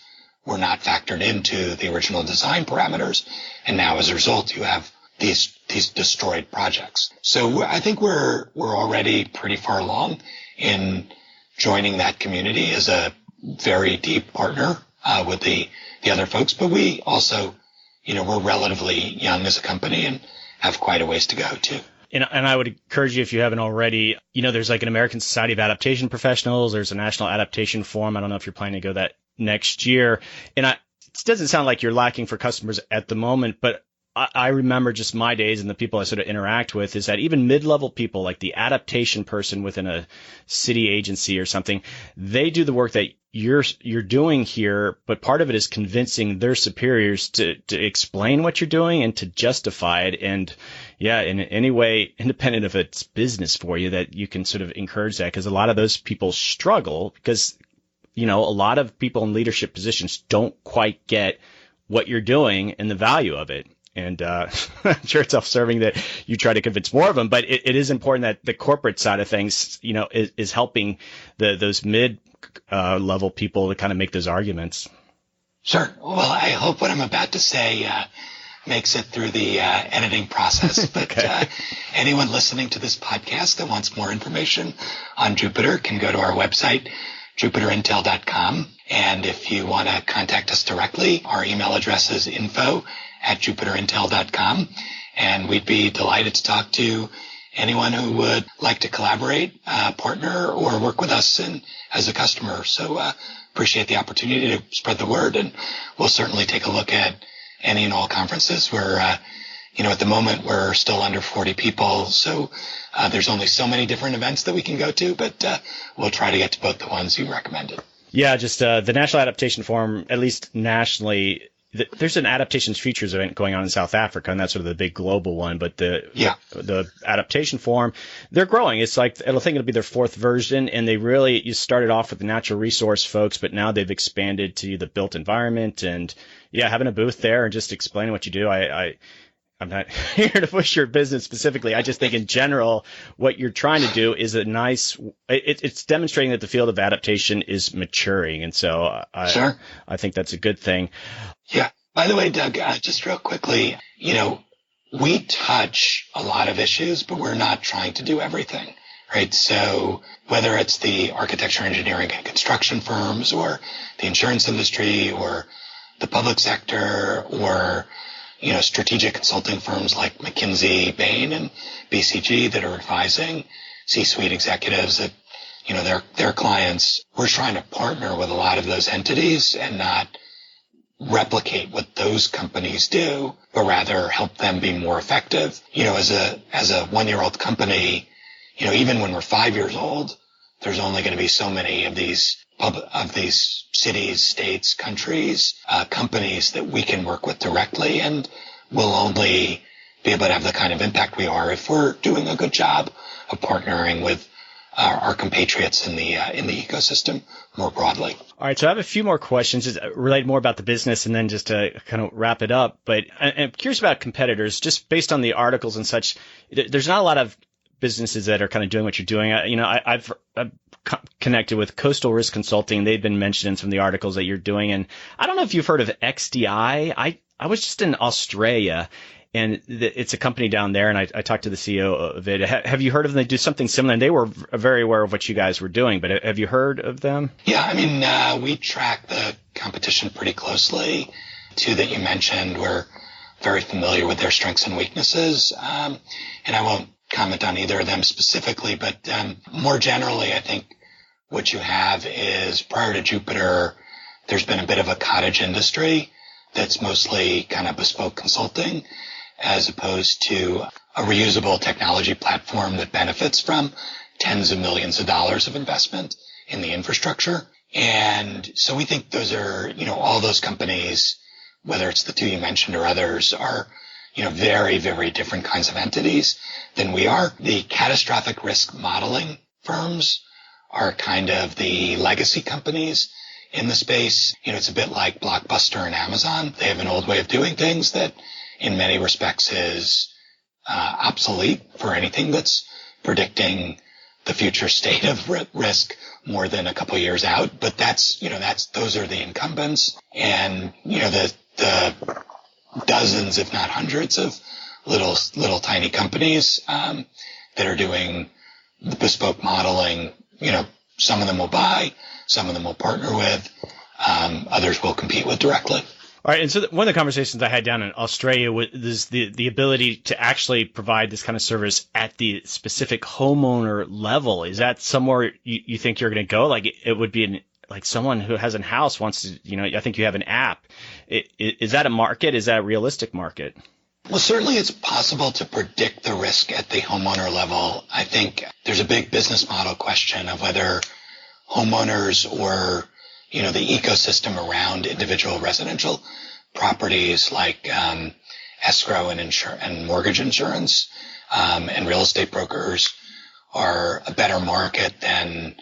were not factored into the original design parameters. And now as a result, you have these destroyed projects. So I think we're already pretty far along in joining that community as a very deep partner with the other folks. But we also, we're relatively young as a company and have quite a ways to go too. And I would encourage you, if you haven't already, there's like an American Society of Adaptation Professionals. There's a National Adaptation Forum. I don't know if you're planning to go that next year. And it doesn't sound like you're lacking for customers at the moment, but I remember just my days and the people I sort of interact with is that even mid-level people like the adaptation person within a city agency or something, they do the work that you're doing here, but part of it is convincing their superiors to explain what you're doing and to justify it. And yeah, in any way, independent of its business for you, that you can sort of encourage that, because a lot of those people struggle because, a lot of people in leadership positions don't quite get what you're doing and the value of it. And I'm sure it's self-serving that you try to convince more of them, but it is important that the corporate side of things, is helping those mid-level people to kind of make those arguments. Sure. Well, I hope what I'm about to say makes it through the editing process. But okay. Anyone listening to this podcast that wants more information on Jupiter can go to our website, jupiterintel.com. And if you want to contact us directly, our email address is info@jupiterintel.com. And we'd be delighted to talk to anyone who would like to collaborate, partner, or work with us as a customer. So appreciate the opportunity to spread the word. And we'll certainly take a look at any and all conferences. We're, at the moment, we're still under 40 people. So there's only so many different events that we can go to, but we'll try to get to both the ones you recommended. Yeah, just the National Adaptation Forum, at least nationally, there's an adaptations features event going on in South Africa, and that's sort of the big global one. But the Adaptation Forum, they're growing. It's like, I think it'll be their fourth version, and you started off with the natural resource folks, but now they've expanded to the built environment, and having a booth there and just explaining what you do. I'm not here to push your business specifically. I just think in general, what you're trying to do is it's demonstrating that the field of adaptation is maturing. And so I think that's a good thing. Yeah. By the way, Doug, just real quickly, we touch a lot of issues, but we're not trying to do everything, right? So whether it's the architecture, engineering, and construction firms, or the insurance industry, or the public sector, or strategic consulting firms like McKinsey, Bain, and BCG that are advising C-suite executives that, their clients. We're trying to partner with a lot of those entities and not replicate what those companies do, but rather help them be more effective. As a 1-year-old company, even when we're 5 years old, there's only going to be so many of these cities, states, countries, companies that we can work with directly, and we'll only be able to have the kind of impact we are if we're doing a good job of partnering with our compatriots in the ecosystem more broadly. All right, so I have a few more questions just related more about the business, and then just to kind of wrap it up. But I'm curious about competitors, just based on the articles and such. There's not a lot of businesses that are kind of doing what you're doing. I've connected with Coastal Risk Consulting. They've been mentioned in some of the articles that you're doing. And I don't know if you've heard of XDI. I was just in Australia, and it's a company down there, and I talked to the CEO of it. Have you heard of them? They do something similar, and they were very aware of what you guys were doing. But have you heard of them? Yeah, we track the competition pretty closely. Two that you mentioned, we're very familiar with their strengths and weaknesses. And I won't comment on either of them specifically, but more generally, I think what you have is, prior to Jupiter, there's been a bit of a cottage industry that's mostly kind of bespoke consulting, as opposed to a reusable technology platform that benefits from tens of millions of dollars of investment in the infrastructure. And so we think those are, all those companies, whether it's the two you mentioned or others, are very, very different kinds of entities than we are. The catastrophic risk modeling firms are kind of the legacy companies in the space. It's a bit like Blockbuster and Amazon. They have an old way of doing things that in many respects is obsolete for anything that's predicting the future state of risk more than a couple of years out. But those are the incumbents. And, the dozens, if not hundreds of little tiny companies, that are doing the bespoke modeling, some of them will buy, some of them will partner with, others will compete with directly. All right. And so one of the conversations I had down in Australia was the ability to actually provide this kind of service at the specific homeowner level. Is that somewhere you think you're going to go? Like it would be like someone who has a house wants to, I think you have an app. Is that a market? Is that a realistic market? Well, certainly it's possible to predict the risk at the homeowner level. I think there's a big business model question of whether homeowners or the ecosystem around individual residential properties like escrow and mortgage insurance and real estate brokers are a better market than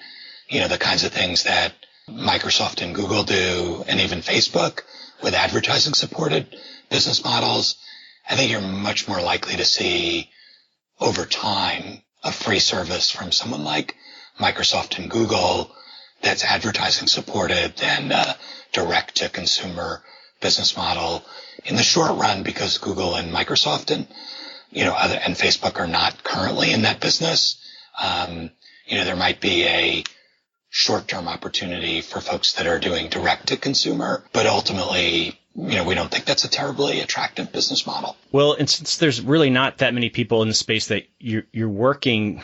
the kinds of things that Microsoft and Google do, and even Facebook with advertising supported business models. I think you're much more likely to see over time a free service from someone like Microsoft and Google that's advertising supported than a direct to consumer business model in the short run, because Google and Microsoft and and Facebook are not currently in that business. There might be a short-term opportunity for folks that are doing direct to consumer, but ultimately, we don't think that's a terribly attractive business model. Well, and since there's really not that many people in the space that you're working,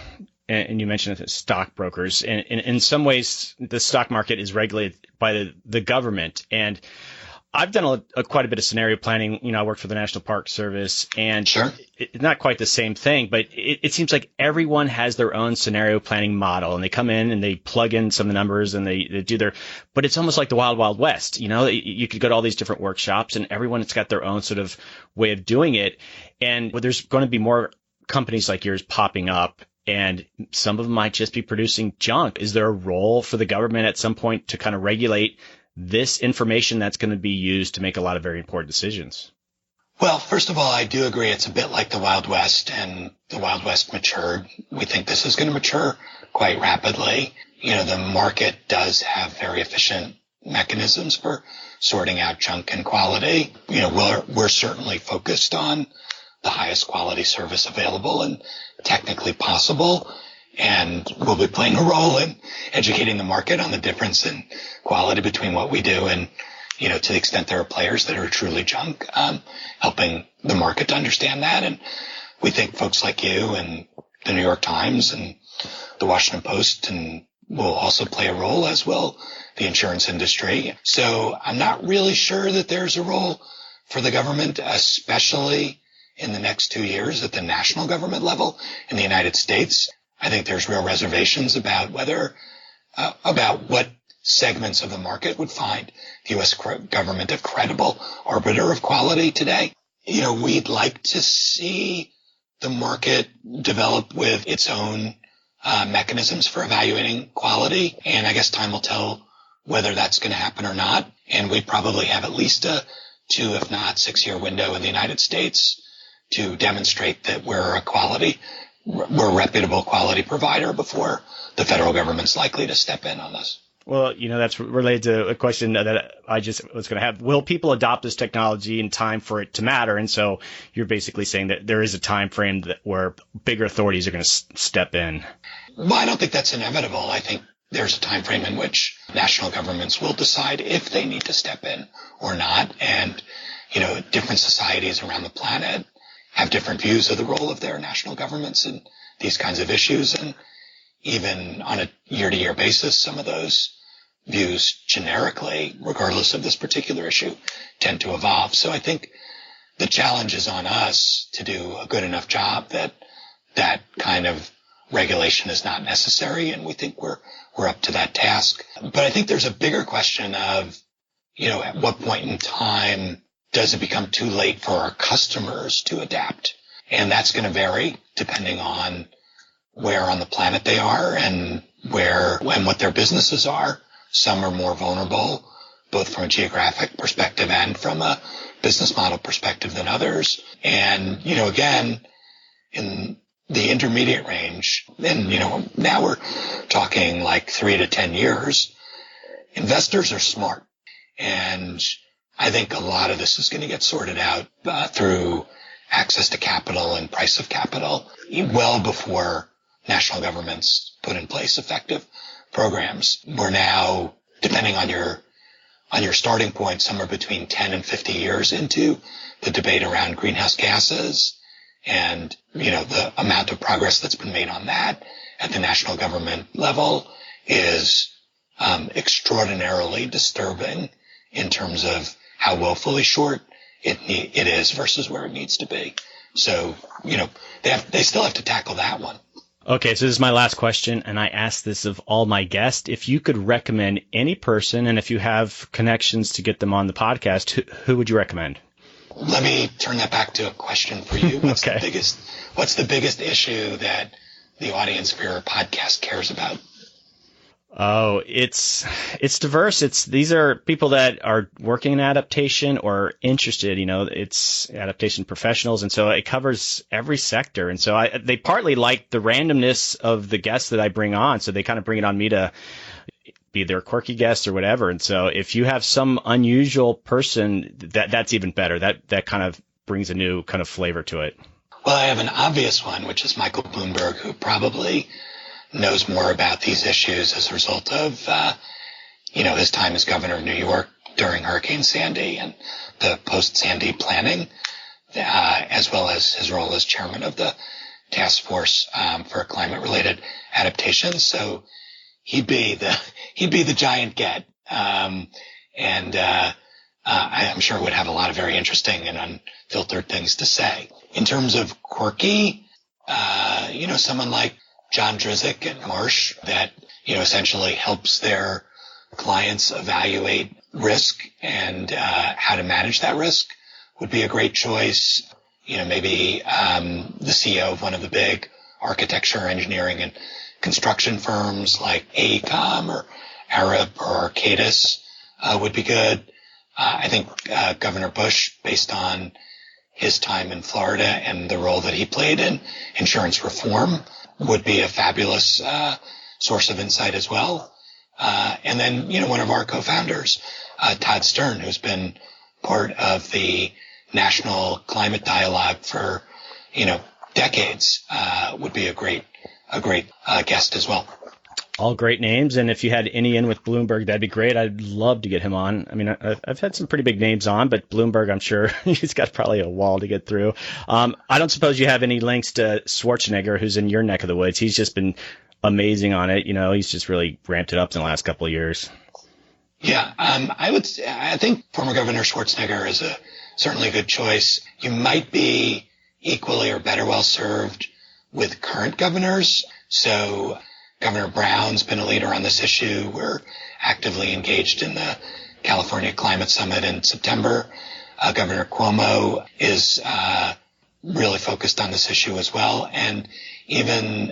and you mentioned stockbrokers, and in some ways, the stock market is regulated by the government. And I've done quite a bit of scenario planning. I worked for the National Park Service, and sure, it's not quite the same thing, but it seems like everyone has their own scenario planning model, and they come in and they plug in some of the numbers and they do but it's almost like the Wild Wild West. You could go to all these different workshops, and everyone's got their own sort of way of doing it. And there's going to be more companies like yours popping up, and some of them might just be producing junk. Is there a role for the government at some point to kind of regulate this information that's going to be used to make a lot of very important decisions? Well, first of all, I do agree it's a bit like the Wild West, and the Wild West matured. We think this is going to mature quite rapidly. The market does have very efficient mechanisms for sorting out junk and quality. We're certainly focused on the highest quality service available and technically possible. And we'll be playing a role in educating the market on the difference in quality between what we do and, to the extent there are players that are truly junk, helping the market to understand that. And we think folks like you and the New York Times and the Washington Post will also play a role, as will the insurance industry. So I'm not really sure that there's a role for the government, especially in the next 2 years at the national government level in the United States. I think there's real reservations about about what segments of the market would find the U.S. government a credible arbiter of quality today. We'd like to see the market develop with its own mechanisms for evaluating quality. And I guess time will tell whether that's going to happen or not. And we probably have at least a 2, if not 6-year window in the United States to demonstrate that we're a reputable quality provider before the federal government's likely to step in on this. Well, that's related to a question that I just was going to have. Will people adopt this technology in time for it to matter? And so you're basically saying that there is a time frame where bigger authorities are going to step in. Well, I don't think that's inevitable. I think there's a time frame in which national governments will decide if they need to step in or not. And, different societies around the planet have different views of the role of their national governments in these kinds of issues. And even on a year-to-year basis, some of those views generically, regardless of this particular issue, tend to evolve. So I think the challenge is on us to do a good enough job that that kind of regulation is not necessary, and we think we're up to that task. But I think there's a bigger question of, at what point in time does it become too late for our customers to adapt? And that's going to vary depending on where on the planet they are and what their businesses are. Some are more vulnerable, both from a geographic perspective and from a business model perspective than others. And, again, in the intermediate range, and, now we're talking like 3 to 10 years, investors are smart. And I think a lot of this is going to get sorted out through access to capital and price of capital well before national governments put in place effective programs. We're now, depending on your starting point, somewhere between 10 and 50 years into the debate around greenhouse gases. And, the amount of progress that's been made on that at the national government level is extraordinarily disturbing in terms of how woefully short it is versus where it needs to be. So, they still have to tackle that one. Okay, so this is my last question, and I ask this of all my guests. If you could recommend any person, and if you have connections to get them on the podcast, who would you recommend? Let me turn that back to a question for you. What's the biggest issue that the audience for your podcast cares about? Oh, it's diverse. These are people that are working in adaptation or interested, it's adaptation professionals. And so it covers every sector. And so they partly like the randomness of the guests that I bring on. So they kind of bring it on me to be their quirky guest or whatever. And so if you have some unusual person, that's even better. That kind of brings a new kind of flavor to it. Well, I have an obvious one, which is Michael Bloomberg, who probably knows more about these issues as a result of, his time as governor of New York during Hurricane Sandy and the post-Sandy planning, as well as his role as chairman of the task force for climate-related adaptation. So he'd be the giant get, and I'm sure would have a lot of very interesting and unfiltered things to say. In terms of quirky, someone like John Drizek at Marsh that, essentially helps their clients evaluate risk and how to manage that risk would be a great choice. Maybe the CEO of one of the big architecture, engineering, and construction firms like AECOM or Arab or Arcadis would be good. I think Governor Bush, based on his time in Florida and the role that he played in insurance reform, would be a fabulous source of insight as well. And then, one of our co-founders, Todd Stern, who's been part of the national climate dialogue for, decades, would be a great guest as well. All great names. And if you had any in with Bloomberg, that'd be great. I'd love to get him on. I mean, I've had some pretty big names on, but Bloomberg, I'm sure he's got probably a wall to get through. I don't suppose you have any links to Schwarzenegger, who's in your neck of the woods. He's just been amazing on it. He's just really ramped it up in the last couple of years. Yeah, I think former Governor Schwarzenegger is certainly a good choice. You might be equally or better well served with current governors. So Governor Brown's been a leader on this issue. We're actively engaged in the California Climate Summit in September. Governor Cuomo is really focused on this issue as well. And even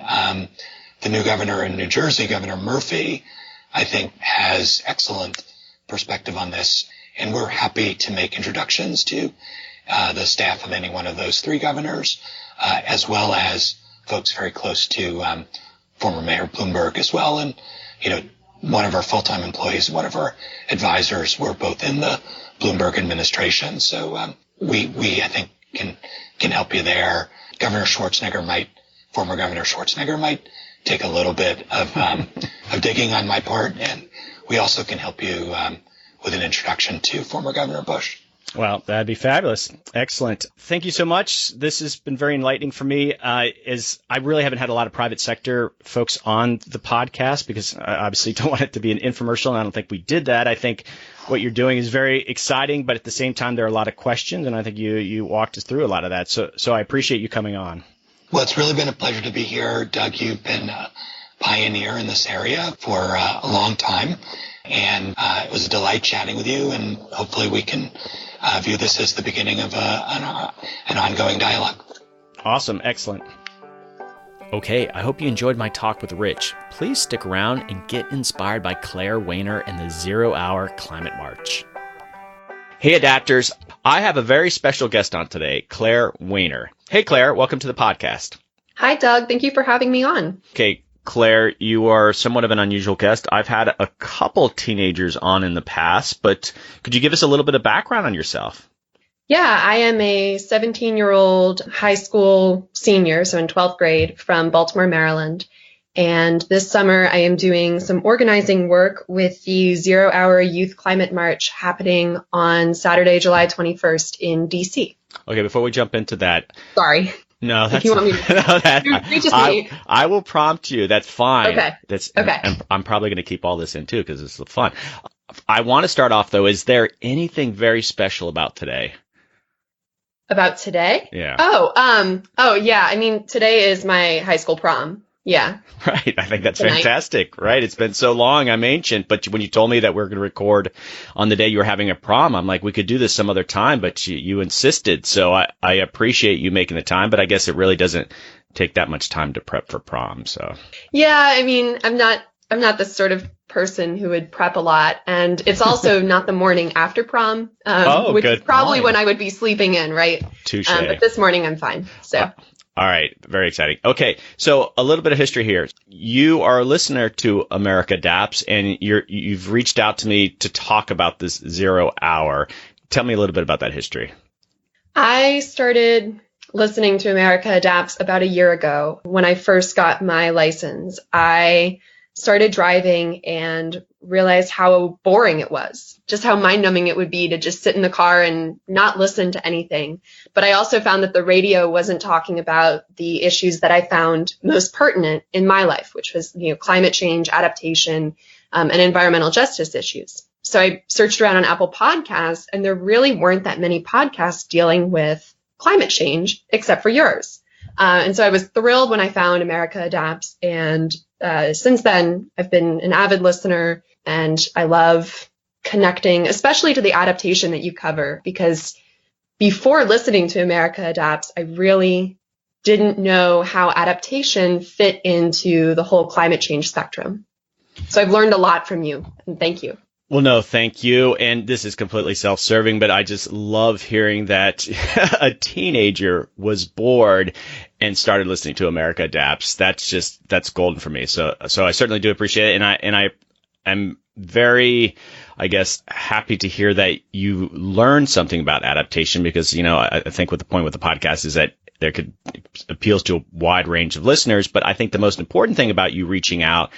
the new governor in New Jersey, Governor Murphy, I think has excellent perspective on this. And we're happy to make introductions to the staff of any one of those three governors, as well as folks very close to former Mayor Bloomberg as well. And, one of our full-time employees, one of our advisors were both in the Bloomberg administration. So we I think, can help you there. Former Governor Schwarzenegger might take a little bit of digging on my part. And we also can help you with an introduction to former Governor Bush. Well, that'd be fabulous. Excellent. Thank you so much. This has been very enlightening for me, as I really haven't had a lot of private sector folks on the podcast because I obviously don't want it to be an infomercial, and I don't think we did that. I think what you're doing is very exciting, but at the same time, there are a lot of questions, and I think you walked us through a lot of that. So I appreciate you coming on. Well, it's really been a pleasure to be here. Doug, you've been a pioneer in this area for a long time, and it was a delight chatting with you, and hopefully we can view this as the beginning of an ongoing dialogue. Awesome. Excellent. Okay, I hope you enjoyed my talk with Rich. Please stick around and get inspired by Claire Weiner and the 0 Hour Climate March. Hey, Adapters. I have a very special guest on today, Claire Weiner. Hey, Claire, welcome to the podcast. Hi, Doug. Thank you for having me on. Okay, Claire, you are somewhat of an unusual guest. I've had a couple teenagers on in the past, but could you give us a little bit of background on yourself? Yeah, I am a 17-year-old high school senior, so in 12th grade, from Baltimore, Maryland. And this summer, I am doing some organizing work with the 0 Hour Youth Climate March happening on Saturday, July 21st in D.C. Okay, before we jump into that. Sorry. No, that's if you want me to, I will prompt you. That's fine. Okay. Okay. And I'm probably going to keep all this in too because it's fun. I want to start off though. Is there anything very special about today? About today? Yeah. Oh, yeah. I mean, today is my high school prom. Yeah. Right. I think that's fantastic. Right. It's been so long. I'm ancient. But when you told me that we're going to record on the day you were having a prom, I'm like, we could do this some other time, but you insisted. So I appreciate you making the time, but I guess it really doesn't take that much time to prep for prom. So. Yeah. I mean, I'm not the sort of person who would prep a lot. And it's also not the morning after prom, which is probably when I would be sleeping in, right? Touche. But this morning I'm fine. So. All right. Very exciting. Okay. So a little bit of history here. You are a listener to America Adapts, and you've reached out to me to talk about this 0 Hour. Tell me a little bit about that history. I started listening to America Adapts about a year ago when I first got my license. I started driving and realized how boring it was, just how mind-numbing it would be to just sit in the car and not listen to anything. But I also found that the radio wasn't talking about the issues that I found most pertinent in my life, which was, climate change, adaptation, and environmental justice issues. So I searched around on Apple Podcasts, and there really weren't that many podcasts dealing with climate change except for yours. And so I was thrilled when I found America Adapts, and since then, I've been an avid listener, and I love connecting, especially to the adaptation that you cover, because before listening to America Adapts, I really didn't know how adaptation fit into the whole climate change spectrum. So I've learned a lot from you, and thank you. Well, no, thank you. And this is completely self-serving, but I just love hearing that a teenager was bored and started listening to America Adapts. That's golden for me. So I certainly do appreciate it. And I am very, I guess, happy to hear that you learned something about adaptation because, I think what the point with the podcast is that appeals to a wide range of listeners. But I think the most important thing about you reaching out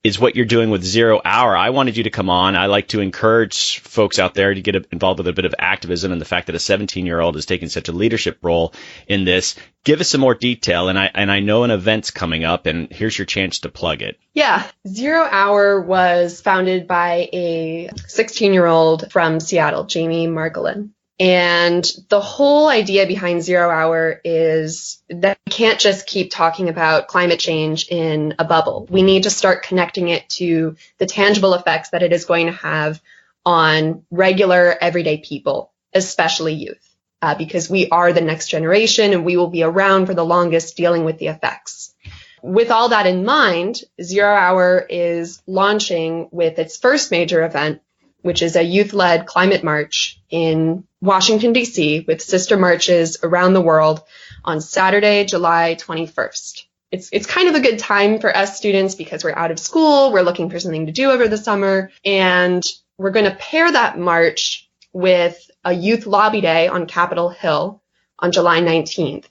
is what you're doing with 0 Hour. I wanted you to come on. I like to encourage folks out there to get involved with a bit of activism, and the fact that a 17-year-old is taking such a leadership role in this. Give us some more detail, and I know an event's coming up, and here's your chance to plug it. Yeah. 0 Hour was founded by a 16-year-old from Seattle, Jamie Margolin. And the whole idea behind 0 Hour is that we can't just keep talking about climate change in a bubble. We need to start connecting it to the tangible effects that it is going to have on regular, everyday people, especially youth, because we are the next generation and we will be around for the longest dealing with the effects. With all that in mind, 0 Hour is launching with its first major event, which is a youth-led climate march in Washington, D.C., with sister marches around the world on Saturday, July 21st. It's kind of a good time for us students because we're out of school, we're looking for something to do over the summer, and we're going to pair that march with a youth lobby day on Capitol Hill on July 19th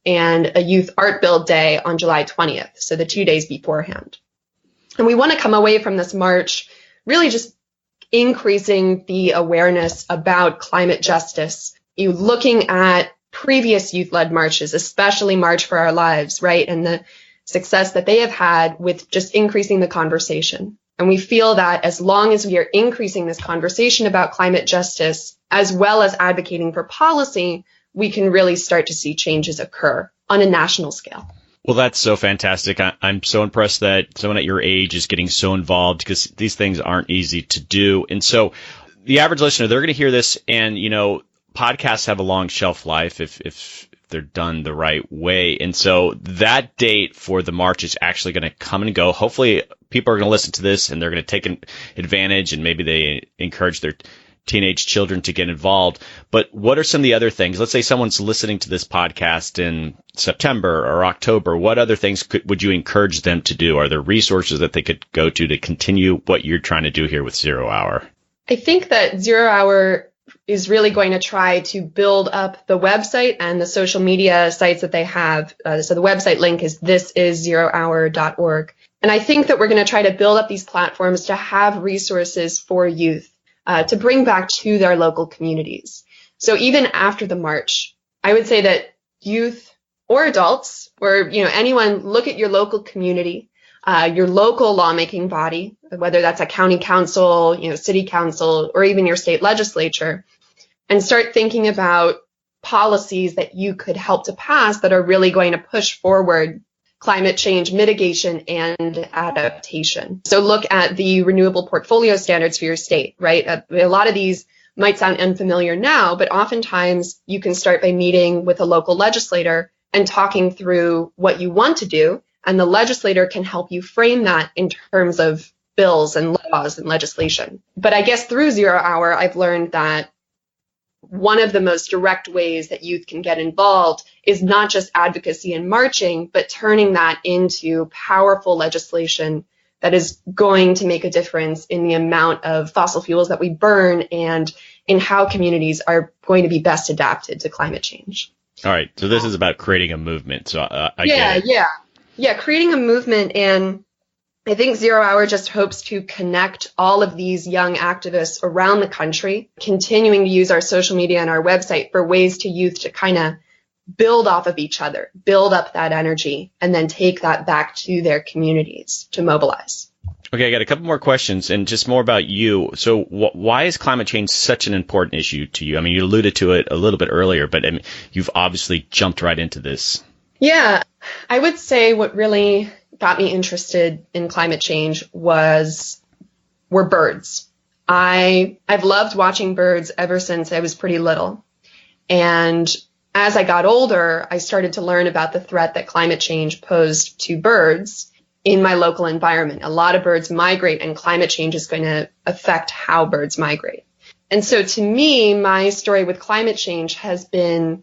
and a youth art build day on July 20th, so the 2 days beforehand. And we want to come away from this march really just increasing the awareness about climate justice. You looking at previous youth-led marches, especially March for Our Lives, right? And the success that they have had with just increasing the conversation. And we feel that as long as we are increasing this conversation about climate justice, as well as advocating for policy, we can really start to see changes occur on a national scale. Well, that's so fantastic. I'm so impressed that someone at your age is getting so involved because these things aren't easy to do. And so the average listener, they're going to hear this and, podcasts have a long shelf life. If they're done the right way. And so that date for the march is actually going to come and go. Hopefully people are going to listen to this and they're going to take advantage, and maybe they encourage their teenage children to get involved. But what are some of the other things? Let's say someone's listening to this podcast in September or October. What other things would you encourage them to do? Are there resources that they could go to continue what you're trying to do here with Zero Hour? I think that Zero Hour is really going to try to build up the website and the social media sites that they have. So the website link is thisiszerohour.org. And I think that we're going to try to build up these platforms to have resources for youth to bring back to their local communities. So even after the march, I would say that youth or adults or anyone, look at your local community, your local lawmaking body, whether that's a county council, city council, or even your state legislature, and start thinking about policies that you could help to pass that are really going to push forward climate change mitigation and adaptation. So look at the renewable portfolio standards for your state, right? A lot of these might sound unfamiliar now, but oftentimes you can start by meeting with a local legislator and talking through what you want to do, and the legislator can help you frame that in terms of bills and laws and legislation. But I guess through Zero Hour, I've learned that one of the most direct ways that youth can get involved is not just advocacy and marching, but turning that into powerful legislation that is going to make a difference in the amount of fossil fuels that we burn and in how communities are going to be best adapted to climate change. All right. So this is about creating a movement. So I get it. Yeah, creating a movement. And I think Zero Hour just hopes to connect all of these young activists around the country, continuing to use our social media and our website for ways to youth to kind of build off of each other, build up that energy, and then take that back to their communities to mobilize. Okay, I got a couple more questions and just more about you. So why is climate change such an important issue to you? I mean, you alluded to it a little bit earlier, but you've obviously jumped right into this. Yeah, I would say what really got me interested in climate change were birds. I've loved watching birds ever since I was pretty little. And as I got older, I started to learn about the threat that climate change posed to birds in my local environment. A lot of birds migrate, and climate change is going to affect how birds migrate. And so to me, my story with climate change has been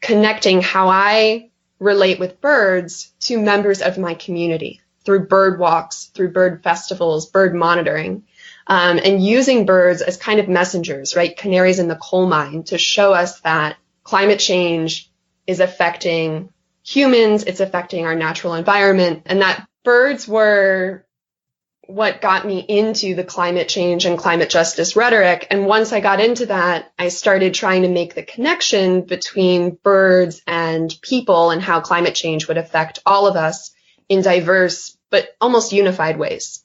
connecting how I relate with birds to members of my community through bird walks, through bird festivals, bird monitoring, and using birds as kind of messengers, right? Canaries in the coal mine, to show us that climate change is affecting humans, it's affecting our natural environment, and that birds were what got me into the climate change and climate justice rhetoric. And once I got into that, I started trying to make the connection between birds and people and how climate change would affect all of us in diverse but almost unified ways.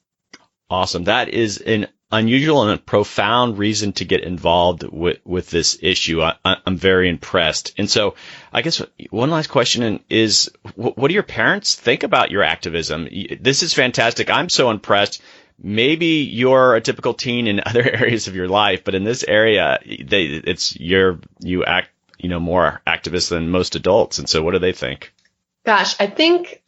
Awesome. That is an unusual and a profound reason to get involved with this issue. I'm very impressed. And so I guess one last question is, what do your parents think about your activism? This is fantastic. I'm so impressed. Maybe you're a typical teen in other areas of your life, but in this area, you act, more activist than most adults. And so what do they think? Gosh, I think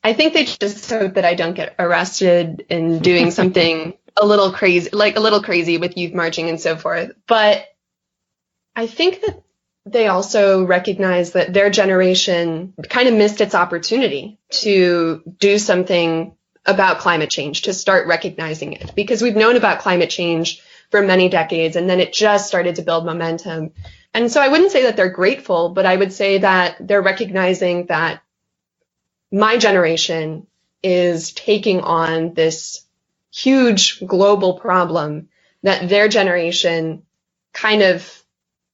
they just hope that I don't get arrested in doing something a little crazy with youth marching and so forth. But I think that they also recognize that their generation kind of missed its opportunity to do something about climate change, to start recognizing it, because we've known about climate change for many decades, and then it just started to build momentum. And so I wouldn't say that they're grateful, but I would say that they're recognizing that my generation is taking on this huge global problem that their generation kind of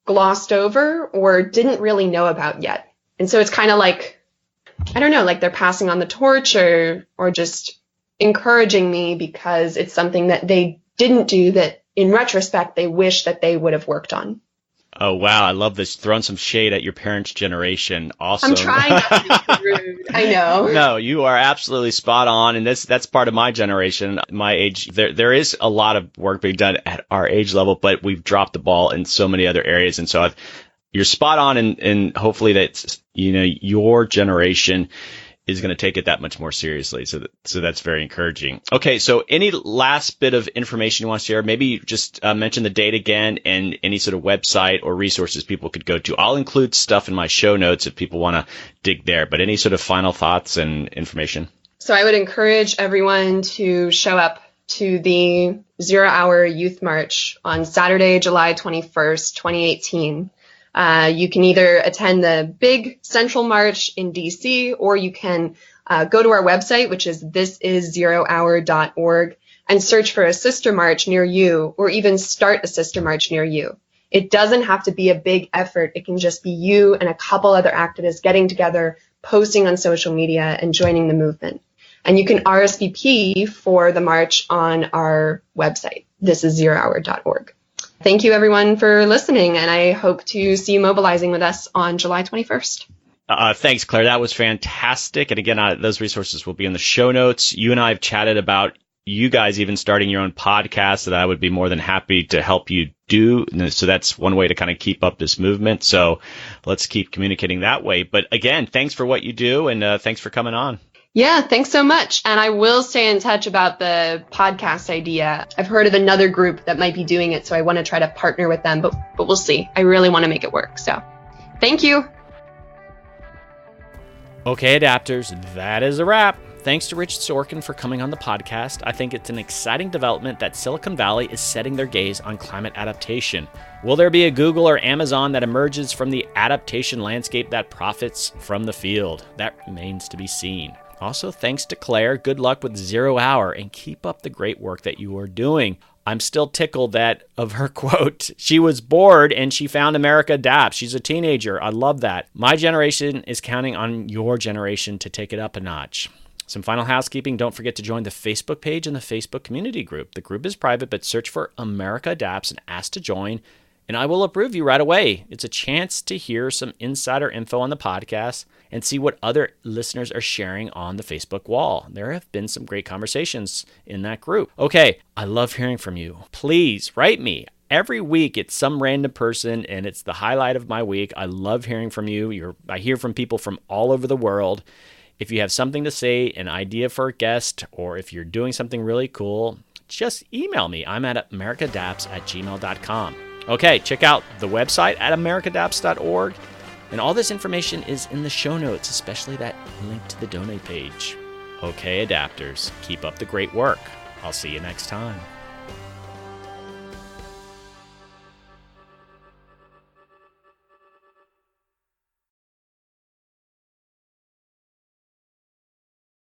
glossed over or didn't really know about yet. And so it's kind of like, I don't know, like they're passing on the torch or just encouraging me because it's something that they didn't do that in retrospect they wish that they would have worked on. Oh, wow. I love this. Throwing some shade at your parents' generation. Awesome. I'm trying not to be rude. I know. No, you are absolutely spot on. And that's part of my generation, my age. There is a lot of work being done at our age level, but we've dropped the ball in so many other areas. And so you're spot on, and hopefully that's, your generation is going to take it that much more seriously. So that's very encouraging. Okay. So any last bit of information you want to share? Maybe just mention the date again and any sort of website or resources people could go to. I'll include stuff in my show notes if people want to dig there, but any sort of final thoughts and information? So I would encourage everyone to show up to the 0 Hour Youth March on Saturday, July 21st, 2018. You can either attend the big central march in DC, or you can go to our website, which is thisiszerohour.org, and search for a sister march near you, or even start a sister march near you. It doesn't have to be a big effort. It can just be you and a couple other activists getting together, posting on social media, and joining the movement. And you can RSVP for the march on our website, thisiszerohour.org. Thank you, everyone, for listening, and I hope to see you mobilizing with us on July 21st. Thanks, Claire. That was fantastic. And again, those resources will be in the show notes. You and I have chatted about you guys even starting your own podcast that I would be more than happy to help you do. So that's one way to kind of keep up this movement. So let's keep communicating that way. But again, thanks for what you do, and thanks for coming on. Yeah, thanks so much. And I will stay in touch about the podcast idea. I've heard of another group that might be doing it, so I want to try to partner with them, but we'll see. I really want to make it work. So thank you. Okay, adapters, that is a wrap. Thanks to Rich Sorkin for coming on the podcast. I think it's an exciting development that Silicon Valley is setting their gaze on climate adaptation. Will there be a Google or Amazon that emerges from the adaptation landscape that profits from the field? That remains to be seen. Also, thanks to Claire. Good luck with 0 Hour, and keep up the great work that you are doing. I'm still tickled of her quote. She was bored and she found America Adapts. She's a teenager. I love that. My generation is counting on your generation to take it up a notch. Some final housekeeping. Don't forget to join the Facebook page and the Facebook community group. The group is private, but search for America Adapts and ask to join, and I will approve you right away. It's a chance to hear some insider info on the podcast and see what other listeners are sharing on the Facebook wall. There have been some great conversations in that group. Okay, I love hearing from you. Please write me. Every week, it's some random person, and it's the highlight of my week. I love hearing from you. I hear from people from all over the world. If you have something to say, an idea for a guest, or if you're doing something really cool, just email me. I'm at americadapts@gmail.com. Okay, check out the website at americadapts.org. And all this information is in the show notes, especially that link to the donate page. Okay, adapters, keep up the great work. I'll see you next time.